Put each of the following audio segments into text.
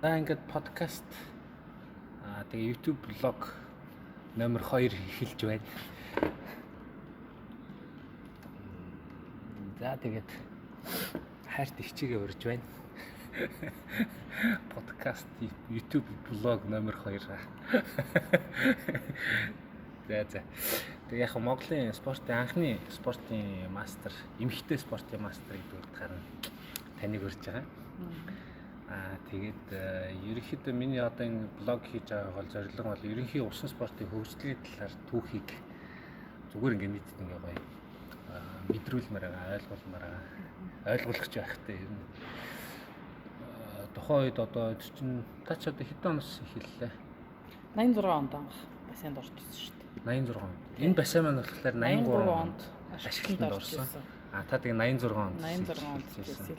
За ингээд подкаст тэгээ YouTube блог номер 2 эхэлж байна. За тэгээд хайрт ихчигээ урьж байна. Подкаст YouTube блог номер 2. За. Тэгээ яг Монголын спортын анхны спортын мастер, эмэгтэй спортын мастер гэдэг харин таныг урьж байгаа. Тэгээд ерөнхийдөө миний одоо энэ блог хийж байгаа гол зорилго бол ерөнхий усан спортын хөгжлийн талаар түүхийг зүгээр ингээд нийтэд ингээ гоё мэдрүүлмээр байгаа, ойлгуулах байхтай ер нь. Тухайн үед одоо та ч одоо хэдэн оноос эхэллээ? 86 онд бассейнд орж ирсэн шүү дээ. 86 онд. Энэ бассейн маань болохоор 83 онд ашиглалтанд орсон. Та тэгээ 86 онд эхэлсэн.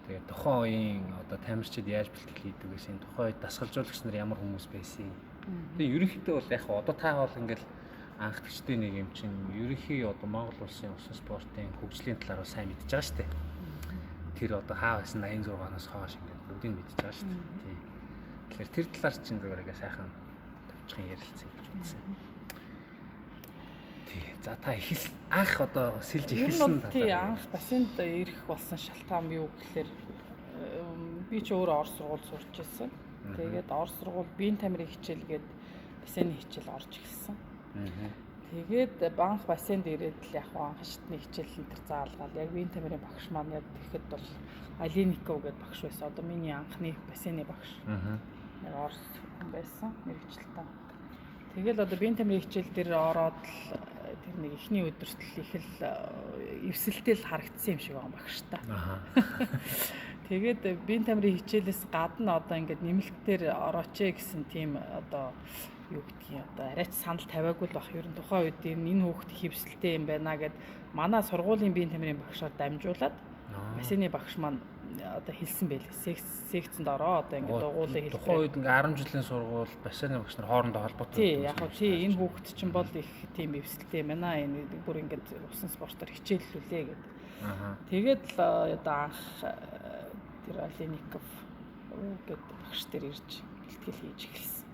Тэгээ тухайн үеийн одоо тамирчид яаж бэлтгэл хийдэг гэсэн, тухайн үед дасгалжуулагч нар ямар хүмүүс байсан. Тэгээ ерөнхийдөө бол яг одоо та бол ингээл анх төчтэй нэг юм чинь ерөнхий одоо Монгол улсын усан спортын хөгжлийн талаар сайн мэдж байгаа шүү дээ. Тэр одоо хаа байсан 86-аас хойш ингээд бүгдийг мэдж байгаа шүү дээ. Тэгэхээр тэр талаар чинь зүгээр ингээ сайхан товчхон ярилцсан гэж үзсэн. За та анх одоо сэлж эхэлсэн талаар. Анх бассейнд ирэх болсон шалтгаан юу гэхээр би ч өөрөө орос сургууль сурч ирсэн. Тэгээд орос сургууль биеийн тамирын хичээлгээд бассейний хичээл орж эхэлсэн. Тэгээд анх бассейнд ирээд л яг анх шатны хичээл энэ заалгаал яг биеийн тамирын багш маань яг тэгэхэд бол Алиников гэдэг багш байсан. Одоо миний анхны бассейний багш. Орос хүн байсан мэргэжилтэн. Тэгэл одоо биеийн тамирын хичээл дээр ороод тэр нэг ихний өдөрт л их л эвсэлтэл харагдсан юм шиг байгаа багш та. Тэгээд биеийн тамирын хичээлээс гадна одоо ингээд нэмэлтээр орооч гэсэн тийм одоо юу гэдгийг одоо арайч санал тавиагүй л бах. Ер нь тухайн үед энэ хүүхэд хөвсөлтэй юм байна гэд манай сургуулийн биеийн тамирын багшаар дамжуулаад бассейний багш маань одоо хэлсэн байлээ. Секцэнд ороо одоо ингээд дугуулаа хэлээ. Тухайн үед ингээ 10 жилийн сургууль бассейний багш нар хоорондоо холбоотой. Тий, яг хөө тий энэ хүүхэд чинь бол их тийм эвсэлтэй юм байна. Энэ бүр ингээд усан спортоор хичээллүүлээ гэдэг. Тэгээд л одоо анх тэр Алиников гэдэг багш тэр ирж бэлтгэл хийж эхэлсэн.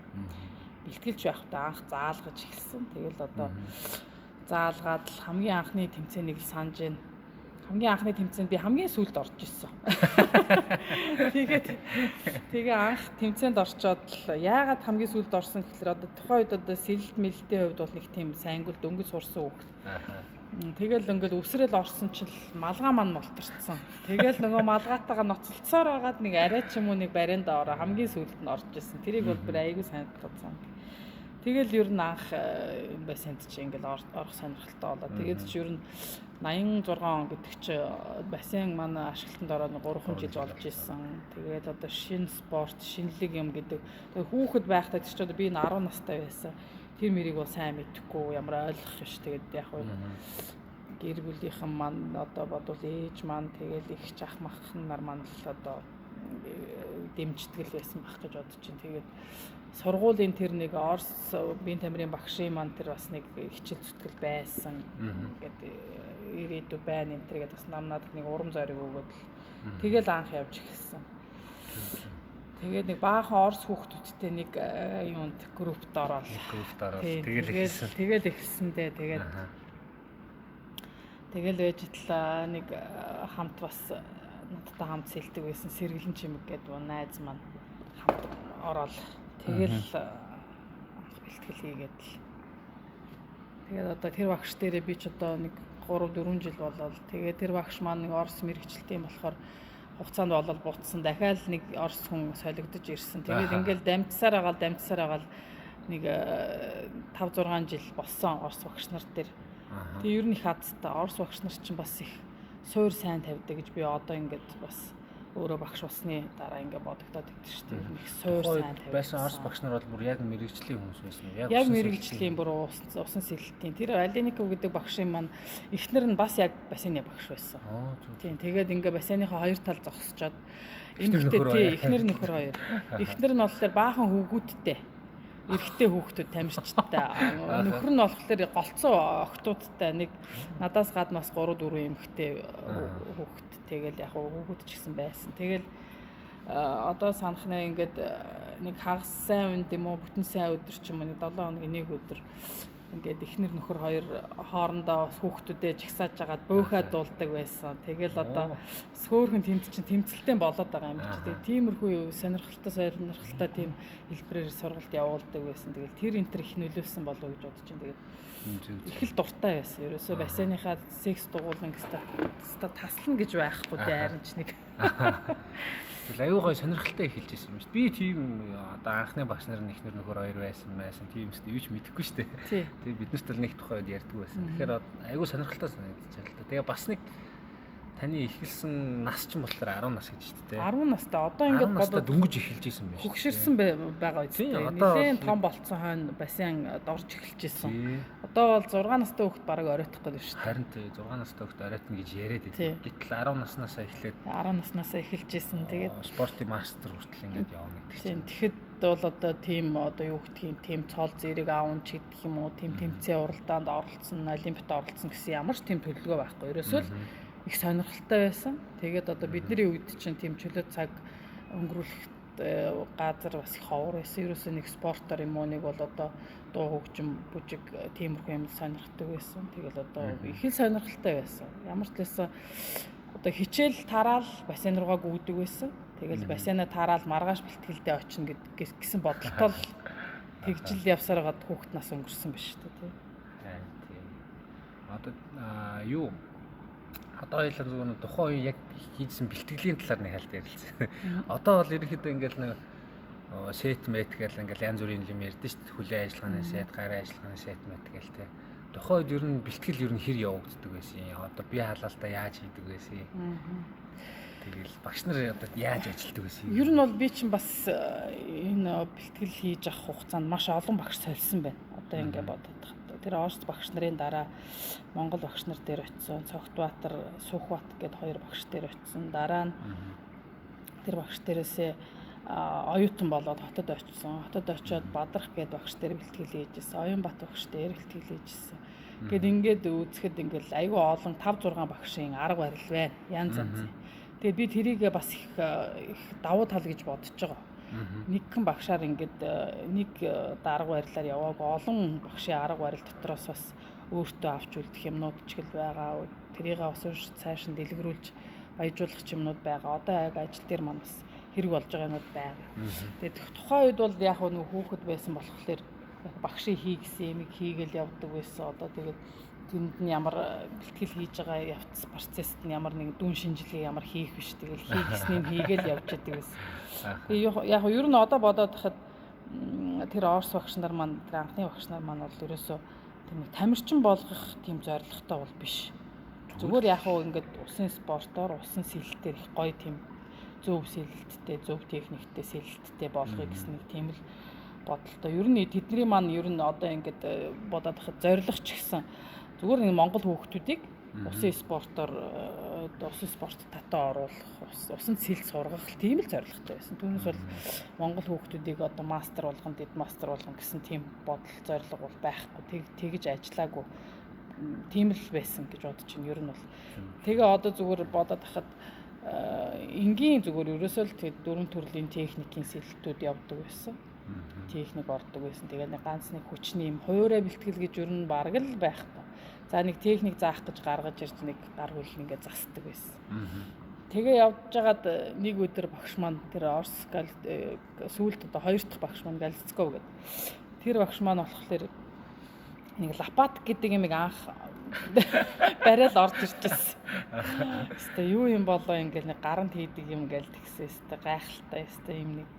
Бэлтгэлж байхдаа анх заалгаж эхэлсэн. Тэгэл одоо заалгаад л хамгийн анхны тэмцээнийг л санаж байна. Хамгийн анхны тэмцээнд би хамгийн сүүлд орж ирсэн. Тэгээ анх тэмцээнд орчоод л яагаад хамгийн сүүлд орсон гэхээр одоо тухайн үед одоо сэлэлт мэлэлтийн хувьд бол нэг тийм сайнгуул дөнгөж сурсан хүүхэд. Тэгэл ингээд өсрөөл орсон чинь малгай маань мултарцсан. Тэгэл нөгөө малгаатайгаа ноцолцсоор байгаад нэг арай ч юм уу нэг барианда ороо хамгийн сүүлд нь орж ирсэн. Тэрийг бол бүр айгүй сайн тооцсон. Тэгэл ер нь анх бассейнд чи ингээл орох сонирхолтой болоо. Тэгээд чи ер нь 86 он гэдэг чи бассейн манай ашиглалтанд ороод 3 жил болж исэн. Тэгээд одоо шинэ спорт, шинэлэг юм гэдэг. Тэгээд хүүхэд байхдаа чи одоо би 10 настай байсан. Тэр мэрийг бол сайн мэдэхгүй, ямар ойлгох биш. Тэгээд яг уу гэр бүлийнхэн маань одоо бодвол ээж маань тэгээд их ах мах нар маань л одоо дэмждэг байсан байх гэж бодож чинь. Тэгээд сургуулийн тэр нэг Орос биеийн тамирын багшийн маань тэр бас нэг хичээл зүтгэл байсан. Ингээд ирээдүй байна энэ тэргээд бас намнаад нэг урам зориг өгөөд л тэгэл анх явж эхэлсэн. Тэгээд нэг баахан Орос хүүхдүүдтэй нэг юунд группт ороод тэгэл эхэлсэндээ тэгэл ээжтлээ нэг хамт бас надтай хамт сэлдэг байсан Сэргэлэн чимэг гэдэг найз маань хамт ороод тэгэл анх бэлтгэл хийгээд л тэгээд одоо тэр багш дээрээ би ч одоо нэг 3-4 жил болоод тэгээд тэр багш маань нэг Орос мэргэжилтийн болохоор хугацаанд болол буутсан дахиад нэг Орос хүн солигдож ирсэн. Тэгээд ингээл дамжсаар агаал нэг 5-6 жил болсон Орос багш нар дээр. Тэгээд ер нь их хацтай Орос багш нар чинь бас их суур сайн тавьдаг гэж би одоо ингээд бас өөрөө багш болсны дараа ингээд бодогдоод идэв шүү дээ. Их суур сайн тавьдаг. Байсан Орос багш нар бол бүр яг мэргэжлийн хүмүүс байсан юм. Яг мэргэжлийн бүр усан сэлэлтийн. Тэр Алиников гэдэг багшийн маань эхнэр нь бас яг бассейны багш байсан. Тийм. Тэгээд ингээд бассейныхаа хоёр тал зогсчоод эмэгтэй эхнэр нөхөр хоёр. Эхнэр нь болохоор баахан хүүгүүдтэй. Эрэгтэй хүүхдүүд тамирчтай. Нөхөр нь болохоор голцоо охтуудтай нэг надаас гадна бас 3-4 эмэгтэй хүүхэд. Тэгэл яг хүүхэд ч гэсэн байсан. Тэгэл одоо санахнаа ингээд нэг хагас сайн үнд юм уу бүтэн сайн өдөр ч юм уу 7 хоногийн нэг өдөр ингээд эхнэр нөхөр хоёр хоорондоо хүүхдүүдээ жагсааж агаад бөөхөө дуулдаг байсан. Тэгэл одоо сөөхөн тэнд чинь тэмцэлтэй болоод байгаа юм чи. Тэгээ тиймэрхүү сонирхолтой тийм хэлбэрээр сургалт явуулдаг байсан. Тэгэл тэр энтер их нөлөөлсөн болов уу гэж бодож байна. Тэгээд их л дуртай байсан. Ерөөсөө бассейныхаа секс дугуулна гэсэн таслана гэж байхгүй дээ харин ч нэг. Аюу гой сонирхолтой эхэлж байсан юм шүү дээ. Би тийм одоо анхны багш нарын эхнэр нөхөр хоёр байсан тийм ч юу ч мэдэхгүй шүү дээ. Тэгээ бид нарт л нэг тухай үед ярьдаг байсан. Тэгэхээр аюу сонирхолтой санагдаж байна л да. Тэгээ бас нэг таны эхэлсэн нас ч юм болохоор 10 нас гэж шүү дээ. 10 настай одоо ингээд бодоод дөнгөж эхэлж байсан юм байна. Хөгшөрсөн байгаа үстэй. Нэлээд том болцсон хойно бассейн дорж эхэлж байсан. Одоо бол 6 настай хүүхэд бараг оройтох гэдэг шүү дээ. Харин тий 6 настай хүүхэд оройтно гэж яриад байсан. Гэтэл 10 наснасаа эхлээд 10 наснасаа эхэлж байсан. Тэгээд спортын мастер хүртэл ингээд явна гэдэг чинь. Тэгэхэд бол одоо тийм одоо юу гэдгийг тийм цол зэрэг аавн ч гэдэг юм уу тийм тэмцээн уралдаанд оролцсон, олимпиад оролцсон гэсэн ямар ч тийм төлөвлөгөө байхгүй. Ерөөсөө л их сонирхолтой байсан. Тэгээд одоо бидний үед чинь тийм чөлөө цаг өнгөрүүлэхэд газар бас их ховор байсан. Ерөөсөө нэг спортоор юм уу нэг бол одоо дуу хөгжим бүжиг тиймэрхүү юм сонирхдаг байсан. Тэгэл одоо их л сонирхолтой байсан. Ямар ч лээсэн одоо хичээл тараал бассейн руугаа гүйдэг байсан. Тэгэл бассейнаа тараал маргааш бэлтгэлдээ очино гэсэн бодолтой л тэгжил явсаар гад хүүхэд нас өнгөрсөн ба шүү дээ тий. Одоо юу одоо хоёлаа зөвхөн тухайн үе яг хийсэн бэлтгэлийн талаар нэг хальт ярилцсан. Одоо бол ерөнхийдөө ингээл нэг сет мет гэл ингээл янз бүрийн юм ярьдэн шүү дээ. Хүлээ ажиллагааны сет, гарын ажиллагааны сет мет гэл тий. Тухайн үед ер нь бэлтгэл ер нь хэр явагддаг байсан юм. Одоо би халаалтаа яаж хийдэг байсан юм. Тэгэл багш нар одоо яаж ажилладаг байсан юм. Ер нь бол би чинь бас энэ бэлтгэл хийж авах хугацаанд маш олон багш сольсон байна. Одоо ингээд бодоод байна. Тэр Орос багш нарын дараа Монгол багш нар дээр очисон, Цогтбаатар, Сүхбат гэдэг хоёр багш дээр очисон. Дараа нь тэр багш дээрээсээ оюутан болоод хотод очисон. Хотод очиод Бадрах гэдэг багш дээр бэлтгэл хийжсэн. Оюнбат багш дээр бэлтгэл хийжсэн. Гэт ингээд үзэхэд ингээд айгүй олон 5 6 багшийн арга барил байна. Янз янз. Тэгээд би тэрийгээ бас их давуу тал гэж бодож байгаа. Нэгэн багшаар ингээд нэг дарга барилаар яваагүй олон багшийн арга барил дотроос бас өөртөө авч үлдэх юмнууд ч гэл байгаа. Тэрийг бас цааш нь дэлгэрүүлж баяжуулах юмнууд байгаа. Одоо яг ажил дээр маань бас хэрэг болж байгаа юмуд байгаа. Тэгээд тухайн үед бол яг нэг хүүхэд байсан болохоор багшийн хий гэсэн юм хийгээл явдаг байсан. Одоо тэгээд тэнд нь ямар бэлтгэл хийж байгаа явц процессд нь ямар нэг дүн шинжилгээ ямар хийх биш. Тэгэл хий гэснийг хийгээл явж байдаг байсан. Тэгээ яг ер нь одоо бодоод хахад тэр Орос багш нар маань тэр анхны багш нар маань бол ерөөсөө тийм тамирчин болгох тийм зорилготой бол биш. Зүгээр яг уу ингээд усын спортоор усан сэлэлтээр их гоё тийм зөв сэлэлттэй, зөв техниктэй сэлэлттэй болгоё гэсэн нэг тийм л бодолтой. Ер нь тэдний маань ер нь одоо ингээд бодоод хахад зорилго ч гэсэн зүгээр нэг Монгол хүүхдүүдийг усын спортоор усын спорт татаа оруулах, усанд сэлж сургах тийм л зорилготой байсан. Түүнээс бол Монгол хүүхдүүдийг одоо мастер болгоно, дид мастер болгоно гэсэн тийм бодол зорилго бол байхгүй. Тэгж ажиллаагүй. Тийм л байсан гэж бодож байна. Ер нь бол тэгээ одоо зүгээр бодоод хахад энгийн зүгээр ерөөсөө л тэг 4 төрлийн техникийн сэлэлтүүд явдаг байсан. Техник ордог байсан. Тэгээд нэг ганц нэг хүчний юм хуурай бэлтгэл гэж ер нь бараг л байхгүй. За нэг техник заах гэж гаргаж ирж нэг гар хөл ингээд засдаг байсан. Тэгээ явж байгаад нэг өдөр багш маань тэр Орос сүүлд одоо хоёр дахь багш маань Галицков гэдэг. Тэр багш маань болохоор нэг лопат гэдэг юм анх барайл орж ирчихсэн. Хэвээ юу юм болоо ингээд нэг гаранд хийдэг юм гээл тэгсэн хэвээ гайхалтай хэвээ юм нэг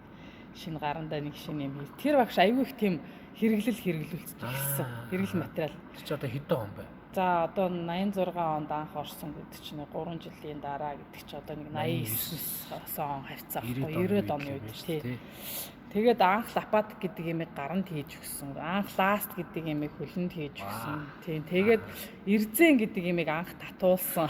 шинэ гарандаа нэг шинэ юм. Тэр багш аягүй их тийм хэрэглүүлж ирсэн. Хэрэглэл материал. Тэр чи одоо хэдэн он бэ? За одоо 86 онд анх орсон гэдэг чинь 3 жилийн дараа гэдэг чи одоо нэг 89 он хавцаа байхгүй 90-ад оны үед тий. Тэгээд анх лопат гэдэг юмыг гаранд хийж өгсөн. Анх ласт гэдэг юмыг хөлөнд хийж өгсөн. Тийм. Тэгээд эрзэн гэдэг юмыг анх татуулсан.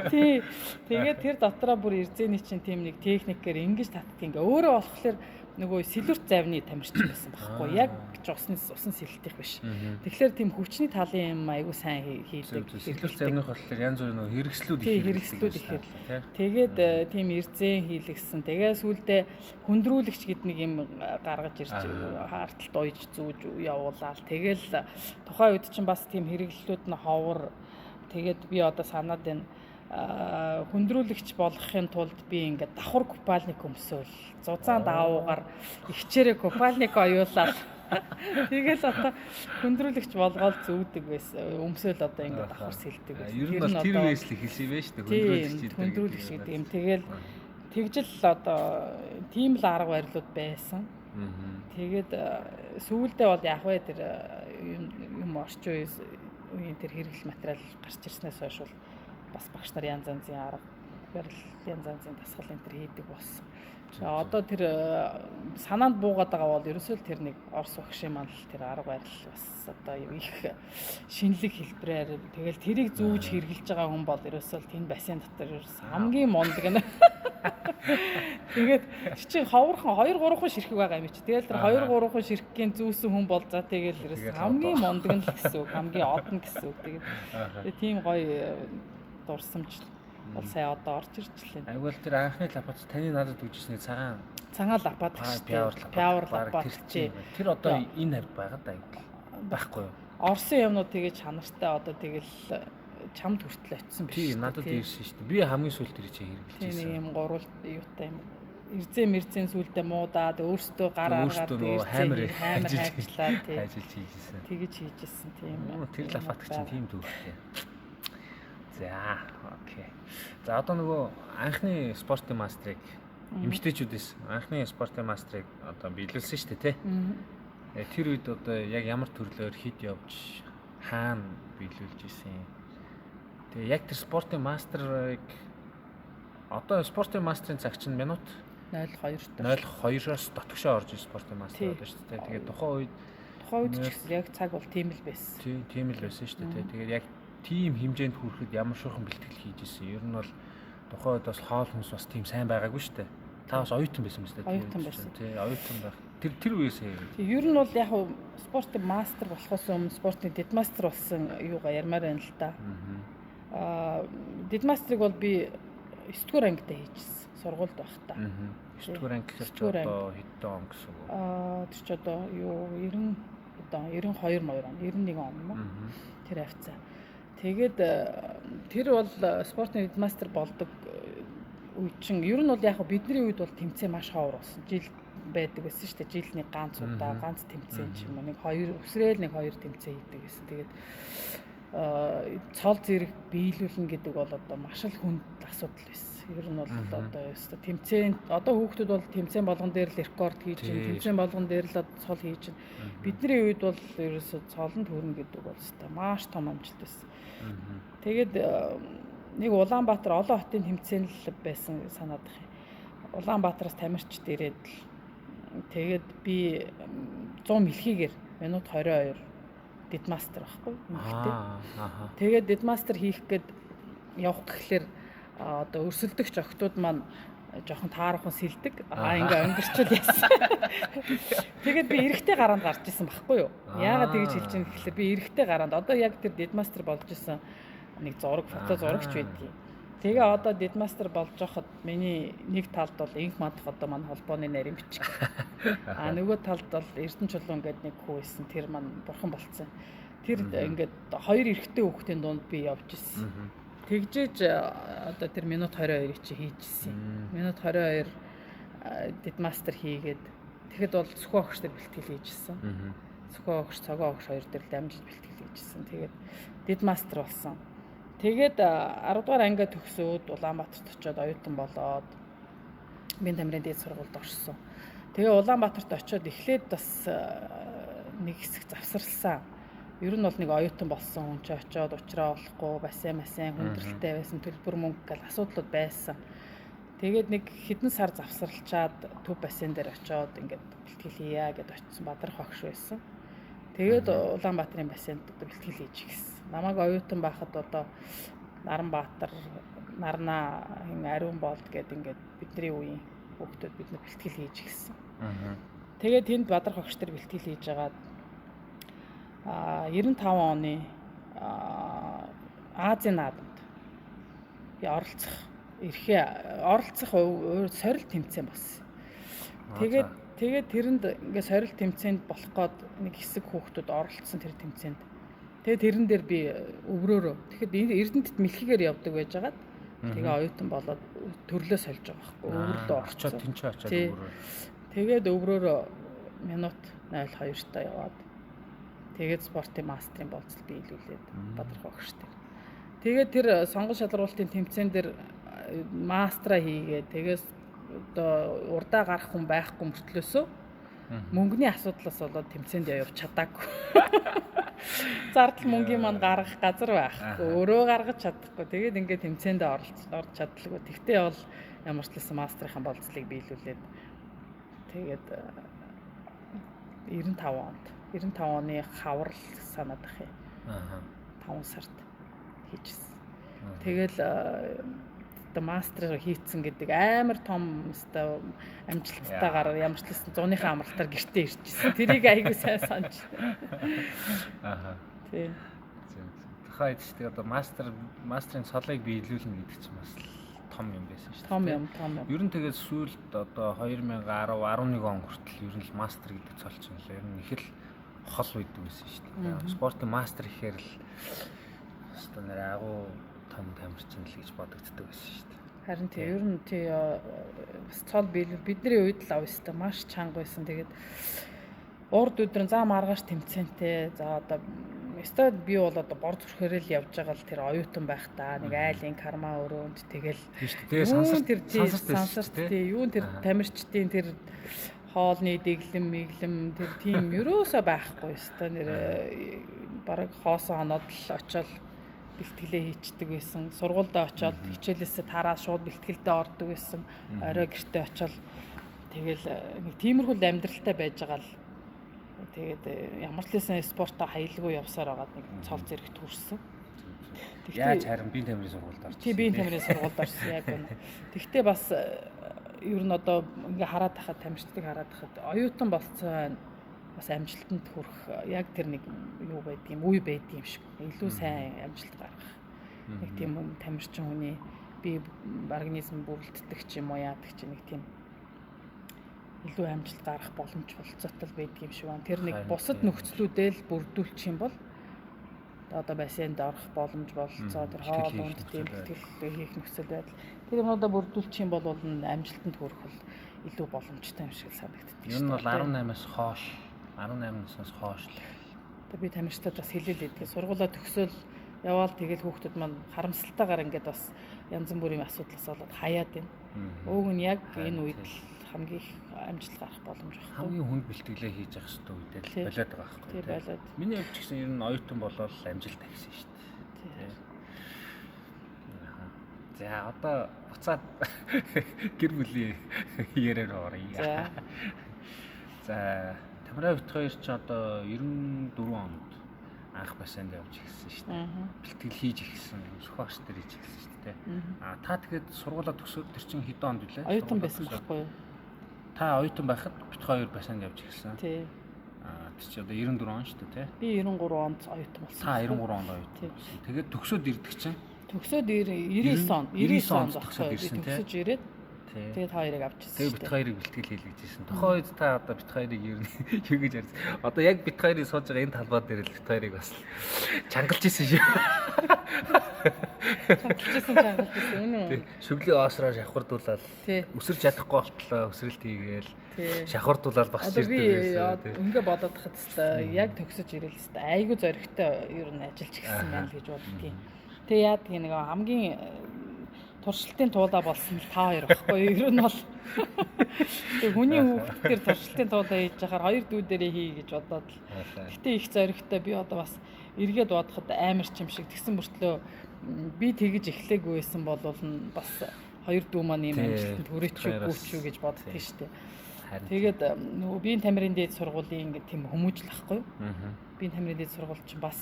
Тий. Тэгээд тэр дотроо бүр эрзэний чинь тийм нэг техникээр ингэж татдаг ингээ. Өөрөө болохоор нөгөө сэлүрт завны тамирчин байсан байхгүй. Яг усан сэлэлтийнх биш. Тэгэхээр тийм хүчний талын юм айгу сайн хийдэг. Сэлүрт завных болохоор янз бүрийн нөгөө хэрэгслүүд ихээр. Тэгээд тийм эрзэн хийлгсэн. Тэгээ сүүлдээ хүндрүүлэгч гэд нэг юм гаргаж ирж хаарталт ойж зүүж явуулаад. Тэгэл тухайн үед чинь бас тийм хэрэглэлүүд нь ховор. Тэгээд би одоо санаад байна. Хүндрүүлэгч болохын тулд би ингээд давхар купальник өмсөөл зузаан даавуугаар ихчээрээ купальник оюулаад тэгэл одоо хүндрүүлэгч болгоод зүүдэг байсан өмсөөл одоо ингээд давхар сэлдэг байсан. Ер нь бол тэр үеэс л эхэлсэн байж дээ хүндрүүлэгч гэдэг юм. Тэгэл тэгжэл одоо тийм л арга барилууд байсан. Тэгээд сүүлдээ бол яг вэ тэр юм орчин үеийн тэр хэрэглэл материал гарч ирснээс хойш бас багш нар янз янзын арга барил янз янзын дасгал энэ төр хийдэг болсон. Одоо тэр санаанд буугаад байгаа бол ерөөсөө тэр нэг Орос багшийн маань л тэр арга барил бас одоо их шинэлэг хэлбэрээр тэгэл тэрийг зүүж хэрглэж байгаа хүн бол ерөөсөө тэнд бассейн дотор хамгийн мундаг нэ. Тэгээд чи ховорхон 2 3 хүн ширхэг байгаа юм чи. Тэгэл тэр 2 3 хүн ширхгийн зүүсэн хүн бол за тэгэл ерөөсөө хамгийн мундаг нь л гэсэн үг, хамгийн одон гэсэн үг. Тэгээд тийм гоё дурсамж бол сая одоо орж ирчихлээ. Айгуул тэр анхны лапат таны надад үжижсний цагаан лапат пиавар лапат чи. Тэр одоо энэ хавьд байгаа да байхгүй юу? Орсын юмнууд тэгээд чанартай одоо тэгэл чамд хүртэл очисон биш. Тийм надад ирсэн шүү дээ. Би хамгийн сүүлд тэр чи хэрэглэжсэн. Тийм юм гурвал юутай юм. Эрзэн сүлдээ муудаад өөртөө гар аргаад хаймар ажиллаад ажиллаж хийжсэн. Тэгэж хийжсэн тийм. Тэр лапат чинь тийм дүүртэй. За окей. За одоо нөгөө анхны спортын мастрыг эмэгтэйчүүдээс анхны спортын мастрыг одоо биелүүлсэн шүү дээ, тий? Тэр үед одоо яг ямар төрлөөр хэд явж хаана биелүүлж исэн. Тэгээ яг тэр спортын мастрыг одоо спортын мастрын цаг чинь минут 02-оос дотгошоо орж спортын мастер болоо шүү дээ. Тэгээд тухайн үед ч гэсэн яг цаг бол тийм л байсан. Тийм л байсан шүү дээ. Тэгээд яг тийм хэмжээнд хүрэхэд ямар шуурхан бэлтгэл хийж исэн. Ер нь бол тухайн үед бас хоол хүнс бас тийм сайн байгаагүй шүү дээ. Та бас оюутан байсан мэт. Оюутан байсан. Тий, оюутан байх. Тэр үеэсээ. Ер нь бол яг спортын мастер болохоос өмнө спортын дидмастер болсон юугаа ярмаар байна л да. Дидмастрыг бол би 9 дугаар ангидаа хийжсэн. Сургуульд байхдаа. 9 дугаар анги гэхэр чи одоо хэдэн он гэсэн үг? Тэр чи одоо юу 92 он 91 он юм уу? Тэр хавцаа. Тэгээд тэр бол спортын дидмастер болдог үе чинь ер нь бол яг бидний үед бол тэмцээн маш ховор болсон. Жил байдаг байсан шүү дээ. Жилний ганц удаа ганц тэмцээн ч юм уу. Нэг 2 өсрөөл нэг 2 тэмцээн хийдэг гэсэн. Тэгээд цол зэрэг биелүүлнэ гэдэг бол одоо маш л хүнд асуудал байсан. Ер нь бол одоо ёстой тэмцээн одоо хүүхдүүд бол тэмцээн болгон дээр л рекорд хийж чинь тэмцээн болгон дээр л цол хийж чинь. Бидний үед бол ерөөсөө цолонд хүрнэ гэдэг бол ёстой маш том амжилт байсан. Тэгээд нэг Улаанбаатар олон хотын тэмцээн л байсан санаад их. Улаанбаатараас тамирчид ирээд л тэгээд би 100 мэлхийгээр минут 22 дидмастер байхгүй эмэгтэй. Тэгээд дидмастер хийх гээд явах гэхлээр одоо өрсөлдөгч охтууд маань жоохон таархан сэлдэг. Ингээ өнгөрчл яасан. Тэгээд би эрэгтэй гараанд гарч исэн байхгүй юу? Яагаад тэгж хэлж байгаа гэхэлээ би эрэгтэй гараанд одоо яг тэр дидмастер болж исэн нэг зураг фото зурагч байдгийг. Тэгээ одоо дидмастер болж байхад миний нэг талд бол инх мадах одоо манай холбооны нарийн бичих. Нөгөө талд бол Эрдэнэ чулуун гэдэг нэг хүү исэн. Тэр маань бурхан болцсон. Тэр ингээд хоёр эрэгтэй хүүхдийн дунд би явж исэн. Тэгжээж одоо тэр минут 22-ыг чи хийжсэн. Минут 22 дидмастер хийгээд тэгэхэд бол зөвхөн огш дээр бэлтгэл хийжсэн. Зөвхөн огш, цагаан огш хоёр дээр дамжиж бэлтгэл хийжсэн. Тэгээд дидмастер болсон. Тэгээд 10 дугаар ангиа төгсөөд Улаанбаатарт очиод оюутан болоод би тамирын дээд сургуульд орсон. Тэгээ Улаанбаатарт очиод эхлээд бас нэг хэсэг завсарласан. Ер нь бол нэг оюутан болсон хүн ч очиод уучраа болохгүй бассейн хүндрэлтэй байсан төлбөр мөнгө гэл асуудлууд байсан. Тэгээд нэг хэдэн сар завсарлчаад төв бассейн дээр очиод ингээд бэлтгэл хийя гэд очисон Бадрах багш байсан. Тэгээд Улаанбаатарын бассейнд бэлтгэл хийж гисэн. Намайг оюутан байхад одоо Наранбаатар, Нарнаа, Ариун болд гэдэг ингээд бидний үеийн хүүхдүүд бид нар бэлтгэл хийж гисэн. Тэгээд тэнд Бадрах багш нар бэлтгэл хийж агаад 95 оны Азийн наадамд оролцох сорил тэмцээн болсон. Тэгээд тэрэнд ингээ сорил тэмцээнд болох гээд нэг хэсэг хүүхдүүд оролцсон тэр тэмцээнд. Тэгээд тэрэн дээр би өврөөрөө. Тэгэхэд Эрдэнэтэд мэлхийгээр явдаг байжгаад тэгээ оюутан болоод төрлөө сольж байгаа байхгүй. Өвөрлөө очиод тэнцээ очиод өврөөр. Тэгээд өврөөрөө минут 02-таа яваад тэгээд спортын мастрын болцол биелүүлээд Бадрах багштай. Тэгээд тэр сонгон шалралтын тэмцээн дээр мастра хийгээд тэгээс одоо урдаа гарах хүн байхгүй мөртлөөсөө мөнгөний асуудлаас болоод тэмцээнд явж чадаагүй. Зардал мөнгөний маань гаргах газар байхгүй. Өөрөө гаргаж чадахгүй. Тэгээд ингээд тэмцээнд орж чадлаггүй. Тэгтээ бол ямар ч лсэн мастрынхаа болцлыг биелүүлээд тэгээд 95 оны хаврал санаад ах юм. 5 сард хийжсэн. Тэгэл одоо мастраар хийцэн гэдэг амар том өстой амжилттайгаар ямар ч лсэн 100-ийн амралтаар гэртээ ирчихсэн. Тэрийг айгүй сайн санаж. Тийм. Тухайд ч тэгээд одоо мастрын цолыг биелүүлнэ гэдэг чинь бас том юм байсан шүү дээ. Том юм. Ер нь тэгээд сүүлд одоо 2010 11 он хүртэл ер нь мастер гэдэг цол чинь л ер нь их л хол үйдэг байсан шүү дээ. Спортын мастер ихээр л одоо нэр агуу том тамирчин л гэж бодогддог байсан шүү дээ. Харин тийм ер нь бас цол бидний үед л авъяастай маш чанга байсан. Тэгээд урд өдрөн зам маргааш тэмцээнтэй. За одоо өстой би бол одоо бор зүрхээрээ л явж байгаа л тэр оюутан байхдаа нэг айлын карма өрөөнд тэгэл сансарт юу тэр тамирчдын тэр хоолны дэглэм тэр тийм ерөөсөө байхгүй өстой нэр бараг хоосон хоноод л очиод бэлтгэлээ хийчдэг байсан. Сургуульдаа очиод хичээлээсээ тараад шууд бэлтгэлдээ ордог байсан. Орой гэртээ очиод тэгэл нэг тиймэрхүү амьдралтай байж байгаа л тэгээд ямар ч лсэн спортоо хаялгүй явсаар байгаад нэг цол зэрэг төрсөн. Яаж харин биеийн тамирын сургуульд орсон. Тий, биеийн тамирын сургуульд орсон яг үнэ. Тэгтээ бас ер нь одоо ингээ хараад тахад тамирчдыг хараад тахад оюутан болцсон бас амжилтанд хүрэх яг тэр нэг юу байдгийг үе байдгийг юм шиг. Илүү сайн амжилт гаргах. Нэг тийм тамирчин хүний бие организм бүрэлддэг ч юм уу яадаг ч нэг тийм илүү амжилт гарах боломж болцоотой байдаг юм шиг байна. Тэр нэг бусад нөхцлүүдэл бүрдүүлчих юм бол одоо бассейнд орох боломж болцоо тэр хоол унд тийм бэлтгэл хийх нөхцөл байдал тэр юмудаа бүрдүүлчих юм бол амжилтанд хүрэх бол илүү боломжтой юм шиг санагддаг. Ер нь бол 18-аас хойш 18-наас хойш л би тамирчдад бас хэлээлээ. Сургуулаа төгсөөл яваал тэгэл хүүхдүүд маань харамсалтайгаар ингээд бас янз бүрийн асуудлаас болоод хаяад байна. Ууг нь яг энэ үед хамгийн их амжилт гарах боломж байна. Хамгийн хүнд бэлтгэлээ хийж явах хэрэгтэй үедээ л болоод байгаа байхгүй. Тийм болоод. Миний хувьд ч гэсэн ер нь оюутан болоод амжилт тавьсан шүү дээ. За одоо буцаад гэр бүлийн яриаар оръё. За Тамираа бит хоёр ч одоо 94 онд анх бассейнд явж ирсэн шүү дээ. Бэлтгэл хийж ирсэн. Сөхөөгч дээр хийж ирсэн шүү дээ. Та тэгээд сургуулаа төгсөөд тэр чинь хэдэн онд вүлээ? Оюутан байсан байхгүй юу? Та оюутан байхад бит хоёр бассейнд явж ирсэн. Тий. Тэр чинь одоо 94 он шүү дээ, тий? Би 93 онд оюутан болсон. Та 93 онд оюутан. Тэгээд төгсөөд ирдэг чинь? Төгсөөд 99 он. 99 онд төгсөөд ирсэн тий. Төгсөж ирээд тэгээд хоёрыг авчихсан. Тэгээд бит хоёрыг бэлтгэл хийлгэжсэн. Тухайн үед та одоо бит хоёрыг юу гэж ярьсан. Одоо яг бит хоёрыг сууж байгаа энэ талбай дээр л бит хоёрыг бас чангалж ирсэн шүү. Чангалжсэн үнэн. Шүглийн оосроо шавхардуулаад өсөрч чадахгүй болтлоо өсрэлт хийгээл шавхардуулаад бас ирдэг байсан. Ингээ бодоод тахад хэвээр яг төгсөж ирээл хэвээр айгүй зоригтой ер нь ажиллаж гисэн байна гэж боддгийн. Тэгээ яа гэх нэг хамгийн туршилтын туулаа болсон л та хоёр байхгүй юу? Ер нь бол тэг хүний хүүхдээр туршилтын туулаа хийж яхаар хоёр дүүдэрээ хий гэж бодоод л. Гэтэ их зоригтой би одоо бас эргээд бодоход амар ч юм шиг тэгсэн мөртлөө би тэгж эхлэегүй байсан бол бас хоёр дүү маань юм амжилтанд хүрээчихгүй гэж боддгийг шүү дээ. Тэгээд нөгөө биеийн тамирын дээд сургуулийн ингэ тийм хүмүүжил ахгүй юу? Биеийн тамирын дээд сургууль чинь бас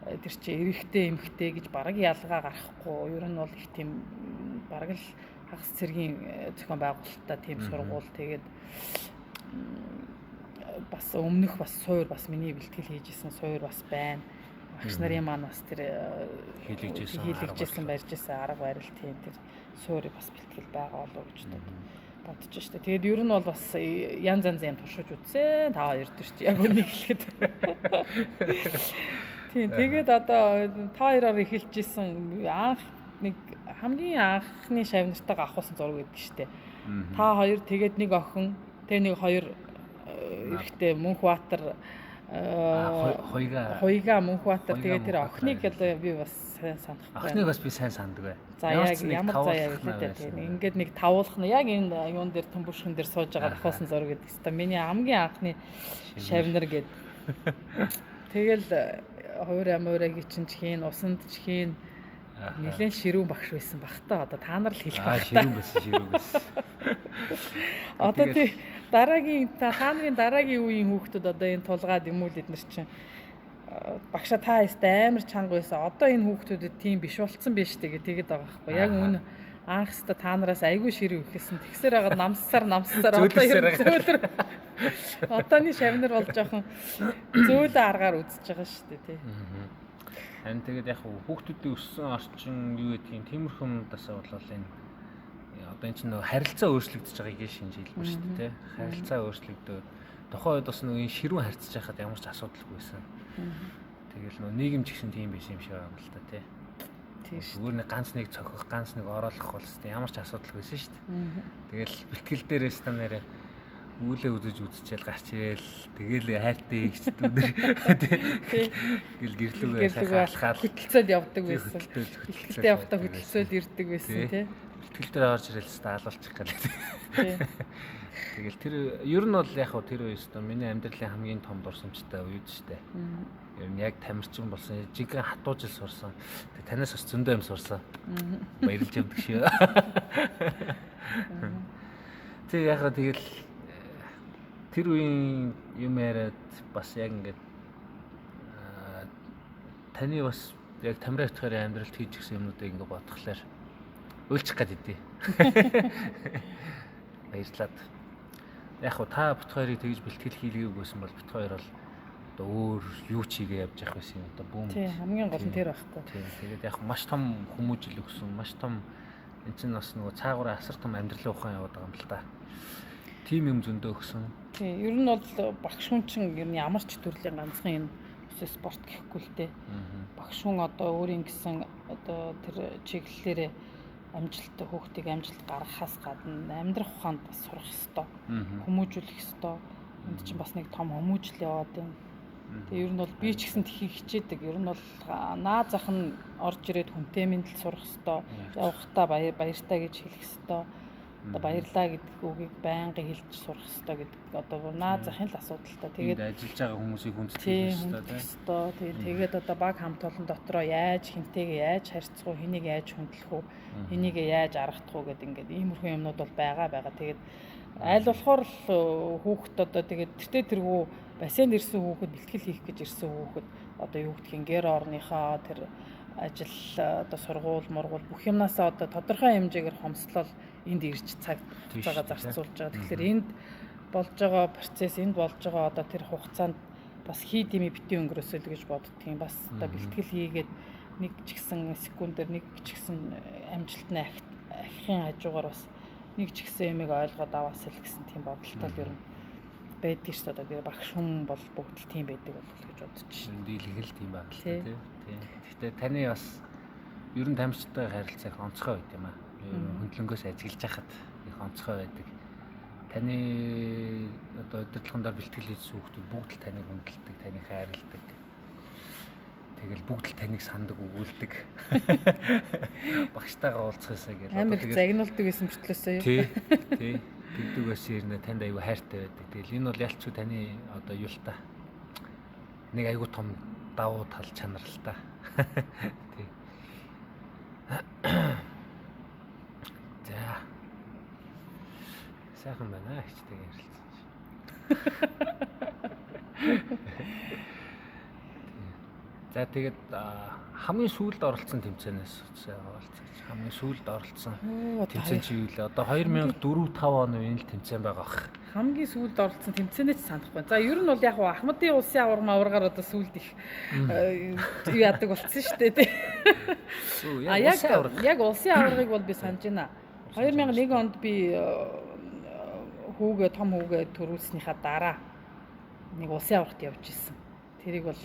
тэр чи эрэгтэй эмэгтэй гэж бараг ялгаа гарахгүй. Ер нь бол их тийм бараг л хагас цэргийн зохион байгуулалттай тийм сургууль. Тэгээд бас өмнөх бас суур бас миний бэлтгэл хийжсэн суур бас байна. Багш нарын маань бас тэр хийлгэжсэн барьжсэн арга барил тийм тэр суур бас бэлтгэл байгаа болов гэж бодож штэ. Тэгээд ер нь бол бас янз янзын туршиж үзсэн. Та хоёр тэр чи яг үнийг хэлэхэд. Тийм тэгээд одоо та хоёроор эхэлжсэн анх нэг хамгийн анхны шавнартайгаа авахсан зураг гэдэг штэ. Та хоёр тэгээд нэг охин тэг нэг хоёр эрэхтэй Мөнхбаатар хоёга Мөнхбаатар тэгээд тэр охиныг би бас сайн санахгүй. Охиныг бас би сайн санддаг бай. За яг ямар заяа гэлээ тийм. Ингээд нэг тавуулах нь яг энэ юун дээр төмбөшгөн дээр сууж байгаа авахсан зураг гэдэг хэвээр. Миний хамгийн анхны шавнар гэд. Тэгэл хувир амуурыг чинь хийн, усанд хийн нэлээд ширүүн багш байсан бах та. Одоо та нар л хэлэх байх та. Ширүүн байсан. Одоо тий дараагийн та нарын дараагийн үеийн хүүхдүүд одоо энэ тулгаад юм уу эднэр чинь багшаа та ястай амар чанга байсан. Одоо энэ хүүхдүүдэд тийм биш болцсон байж тэгээд байгаа байхгүй. Яг үнэ анх хэвээр та нараас айгүй ширүү ихсэн. Тэгсээр хагаад намсаар одоо зөөлөр. Одооний шавнар бол жоохон зөөлөө аргаар үзэж байгаа шүү дээ тий. Харин тэгээд яг хүүхдүүдийн өссөн орчин юу гэдэг тиймэрхүү дасаа болол энэ одоо энэ чинь нөгөө харилцаа өөрчлөгдөж байгааг шинж хэлбэр шүү дээ тий. Харилцаа өөрчлөгдөөд тухайн үед бас нөгөө ширүүн харьцаж байхад ямар ч асуудалгүй байсан. Тэгэл нөгөө нийгэм ч гэсэн тийм байсан юм шиг байгаа юм л та тий. Зүгээр нэг ганц нэг цохих, ганц нэг оруулах бол ямар ч асуудал байсан шүү дээ. Тэгэл бэлтгэл дээрээс та нэрээ үүлээ үзчихэл гарч ирээл тэгэл хайртай ихчдүүд гэл гэрлүүгээ сайхаалахаар хөтөлцөөд явдаг байсан. Хөтөлцөөд явахдаа хөтөлцөөд ирдэг байсан тий. Бэлтгэл дээр орж ирэл хэвээр алуулчих гэлээ. Тэгэл тэр ер нь бол яг хөө тэр үеэс та миний амьдралын хамгийн том дурсамжтай үед шүү дээ. Ер нь яг тамирчин болсон. Жинхэнэ хатуу жил сурсан. Танаас бас зөндөө юм сурсан. Баярлж явдаг шүү. Тэг яг тэгэл тэр үеийн юм яриад бас яг ингээд таны бас яг тамирагчдын амьдралд хийж гисэн юмнуудыг ингээд бодглохлоор өөлчих гээд идэв. Баярлалаа. Яг хөө та бит хоёрыг тэгж бэлтгэл хийлгээгүйсэн бол бит хоёр бол одоо өөр юу ч хийгээ явж явах байсан юм одоо бүүм. Тийм хамгийн гол нь тэр байхгүй. Тийм тэгээд яг маш том хүмүүжил өгсөн, маш том энэ чинь бас нөгөө цаагаараа асар том амьдралын ухаан яваад байгаа юм л та. Тим юм зөндөө өгсөн. Тийм ер нь бол багш хүн чинь ер нь ямар ч төрлийн ганцхан юм спорт гэхгүй л дээ. Багш хүн одоо өөрийн гэсэн одоо тэр чиглэлээрээ амжилттай хүүхдийг амжилт гаргахаас гадна амьдрах ухаанд бас сурах хэвээр хүмүүжүүлэх хэвээр энд чинь бас нэг том хүмүүжил яваад байна. Тэгээ ер нь бол би ч гэсэн тхийг хичээдэг. Ер нь бол наад зах нь орж ирээд хүнтэй мэндэл сурах хэвээр явахтаа баяртай гэж хэлэх хэвээр одоо баярлаа гэдэг үгийг байнга хэлж сурах хэвээр гэдэг одоо наад захын л асуудалтай. Тэгээд ажиллаж байгаа хүмүүсийг хүндэтгэх хэвээр. Тэгээд одоо баг хамт олон дотроо яаж хинтэйгээ яаж харьцах уу, хэнийг яаж хүндлэх үү, хэнийг яаж аргадах уу гэдэг ингээд иймэрхүү юмнууд бол байгаа. Тэгээд аль болохоор л хүүхэд одоо тэгээд тэргүү бассейнд ирсэн хүүхэд бэлтгэл хийх гэж ирсэн хүүхэд одоо юу гэдгийг гэр орныхоо тэр ажил одоо сургууль мургуул бүх юмнасаа одоо тодорхой хэмжээгээр хомслол энд ирж цаг хугацаагаа зарцуулж байгаа. Тэгэхээр энд болж байгаа процесс, энд болж байгаа одоо тэр хугацаанд бас хий дими битгий өнгөрөөсөл гэж боддгийн. Бас одоо бэлтгэл хийгээд нэг ч гэсэн секундээр нэг ч гэсэн амжилтны ахихын хажуугаар бас нэг ч гэсэн юмыг ойлгоод аваасаа л гэсэн тийм бодолтой л ер нь байдаг шүү дээ. Тэгээ багш хүн бол бүгд л тийм байдаг болов гэж бодож байна. Дийлэх л тийм байна л тийм. Гэхдээ таны бас ер нь тамирчтай харилцаа их онцгой байд юм аа. Хөндлөнгөөс ажиглаж хахад их онцгой байдаг. Таны одоо удирдлагандаа бэлтгэл хийсэн хүмүүс бүгд л таныг хүндэлдэг, таныг хайрладаг. Тэгэл бүгд л таныг сандаг, өгүүлдэг. Багштайгаа уулзахаасаа гэж амар загнуулдаг гэсэн мөртлөөсөө юу? Тий. Тэгдэг байсан юм танд аюу хайртай байдаг. Тэгэл энэ бол ялч таны одоо юу л та. Нэг аюу том давуу тал чанар л та. Тий. За. Сайхан байна хичтэй ярилцсан. За тэгээд хамгийн сүүлд оролцсон тэмцээнээс хамгийн сүүлд оролцсон тэмцээн чи юу лээ? Одоо 2004-5 оны үеийн л тэмцээн байгаа бах. Хамгийн сүүлд оролцсон тэмцээнээ ч санахгүй. За ер нь бол яг Ахмадын улсын аварга маваргаар одоо сүүлд их юу яадаг болсон шүү дээ тий. Яг улсын аваргыг бол би санаж байна. 2001 онд би том хүүгээ төрүүлснийхаа дараа нэг улсын аваргад явж ирсэн. Тэрийг бол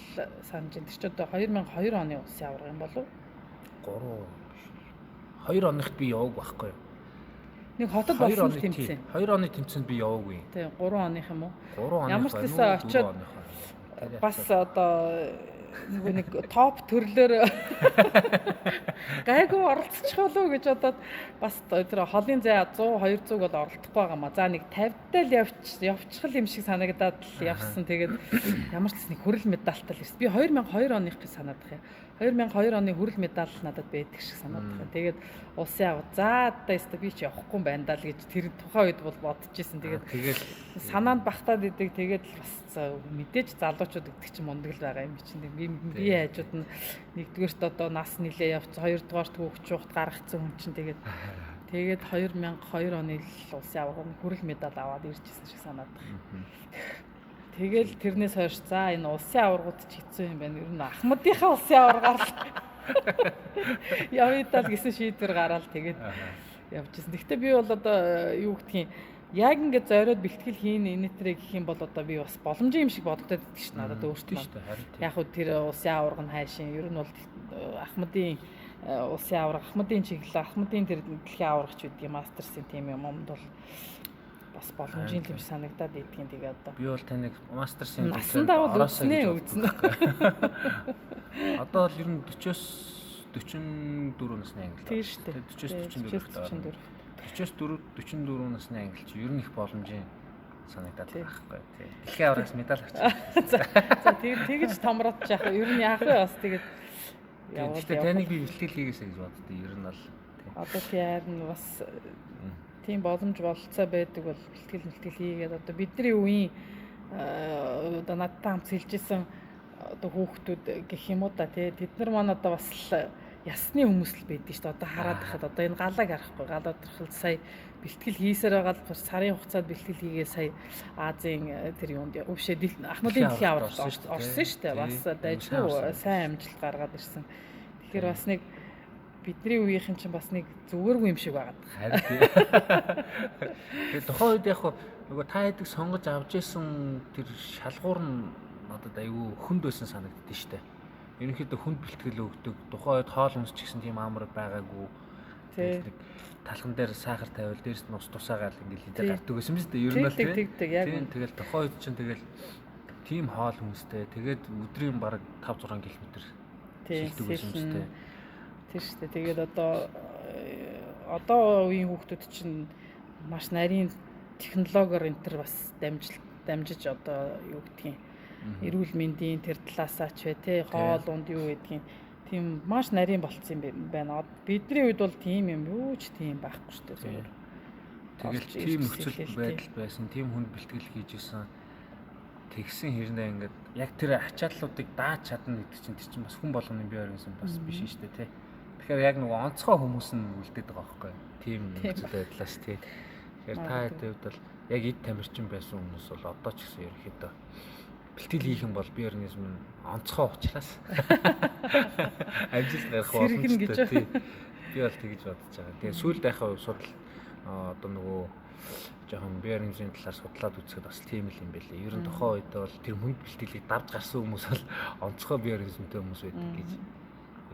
санаж байна. Тэр ч одоо 2002 оны улсын аварга юм болов уу? 2 оныхт би яваг байхгүй юу? Нэг хотод болсон тэмцээн. 2 оны тэмцээнд би яваагүй. Тийм 3 оных юм уу? 3 оных. Ямар ч гэсэн очиод бас одоо нэг топ төрлөөр гайгүй оролцчих болов гэж бодоод бас тэр холын зай 100 200 бол оролдохгүй байгаа маа. За нэг 50-тай л явчихл юм шиг санагдаад л явсан. Тэгээд ямар ч нэг хүрэл медальтай л ирсэн. Би 2002 оных гэж санаад байгаа юм. 2002 оны хүрэл медаль надад байдаг шиг санаад байгаа. Тэгээд улсын аваад за одоо би ч явахгүй юм байна даа л гэж тэр тухайн үед бол бодчихсон. Тэгээд санаанд багтаад идэг. Тэгээд бас мэдээж залуучууд гэдэг чинь мундаг л байгаа юм чинь. Би хажууд нь нэгдүгээрт одоо нас нилээ явцсан, хоёрдугаарт хүүхд чухт гаргацсан хүн чинь тэгээд 2002 оны улсын аварганд хүрэл медаль аваад ирж ирсэн шиг санаад байна. Тэгэл тэрнээс хойш за энэ улсын аваргууд ч хэцүү юм байна. Ер нь Ахмадынхаа улсын аваргаар л явъя даа гэсэн шийдвэр гараад тэгээд явж ирсэн. Гэхдээ би бол одоо юу гэдгийг яг ингээд зориод бэлтгэл хийн энэтрэ гэх юм бол одоо би бас боломжийн юм шиг бодогдоод байдаг шин надад өөртөө шүү дээ. Яг хөө тэр улсын аварга нь хайшин ер нь бол Ахмадын улсын аварга, Ахмадын чиглэл, Ахмадын тэр дэлхийн аваргач гэдэг мастерсын тим юмд бол бас боломжийн юм санагдаад идэгин тэгээ одоо. Би бол таныг мастерсын насандаа бол үзнэ. Одоо л ер нь 40-с 44 насны англи. Тийм шүү дээ. 40-с 44 44 насны англи чи ер нь их боломжийн санагдаад байхгүй тий. Дэлхийн аваргаас медаль авчих. За тэгэж томроод яах вэ? Ер нь яах вэ? Бас тэгээд яваад. Гэхдээ таныг би бэлтгэл хийгээсэй гэж боддоо ер нь бол тий. Одоо тийм бас тийм боломж болцоо байдаг бол бэлтгэл хийгээд одоо бидний үеийн одоо надтай хамт сэлжсэн одоо хүүхдүүд гэх юм уу да тий. Тэд нар маань одоо бас ясны хүмүүс л байдаг шүү дээ. Одоо хараад байхад одоо энэ галааг харахгүй. Галаад төрхөл сая бэлтгэл хийсээр байгаа л сарын хугацаанд бэлтгэл хийгээ сая Азийн тэр юунд өвшөө Ахмадын дэлхийн аварга орсон шүү дээ. Бас дайжгүй сайн амжилт гаргаад ирсэн. Тэгэхээр бас нэг бидний үеийнхэн чинь бас нэг зүгээргүй юм шиг байгаад байгаа. Тэгээд тухайн үед яг нөгөө та хэдэг сонгож авч исэн тэр шалгуур нь надад айгүй хүнд байсан санагддээ шүү дээ. Ерөнхийдөө хүнд бэлтгэл өгдөг. Тухайн үед хоол хүнс ч гэсэн тийм амар байгаагүй. Тэгээд талхан дээр сахар тавиул, дээрс нь ус тусаагаал ингээл хинтээ гардаг гэсэн мэт дээ. Ер нь бол тийм. Тэгэл тухайн үед чинь тэгэл тийм хоол хүнстэй. Тэгээд өдрийн бараг 5-6 км шилдэг байсан юм шүү дээ. Тийм шүү дээ. Тэгээд одоо үеийн хүүхдүүд чинь маш нарийн технологиор энэ төр бас дамжиж одоо юу гэдгийг эрүүл мэндийн тэр талаасаа ч вэ те хоол унд юу гэдгийг тийм маш нарийн болцсон юм байна. Бидний үед бол тийм юм юу ч тийм байхгүй шүү дээ зүгээр. Тэгэл тийм нөхцөл байдал байсан, тийм хүнд бэлтгэл хийж исэн. Тэгсэн хэрнээ ингээд яг тэр ачааллуудыг дааж чадна гэдэг чинь тэр чинь бас хүн болгоны бие организм бас биш шүү дээ те. Тэгэхээр яг нөгөө онцгой хүмүүс нь үлдээд байгаа байхгүй. Тийм нөхцөл байдлаас те. Тэгэхээр та хэдэд бол яг эд тамирчин байсан хүмүүс бол одоо ч гэсэн ерөөхдөө бэлтгэл хийх юм бол бие организм нь онцгой учраас амжилт гарах боломжтой тийм. Би бол тэгж бодож байгаа. Тэгээ сүүлд байхаа судал одоо нөгөө жоохон бие организмын талаар судлаад үзэхэд бас тийм л юм байлээ. Ер нь тухайн үед бол тэр хүнд бэлтгэлийг давж гарсан хүмүүс бол онцгой бие организмтэй хүмүүс байдаг гэж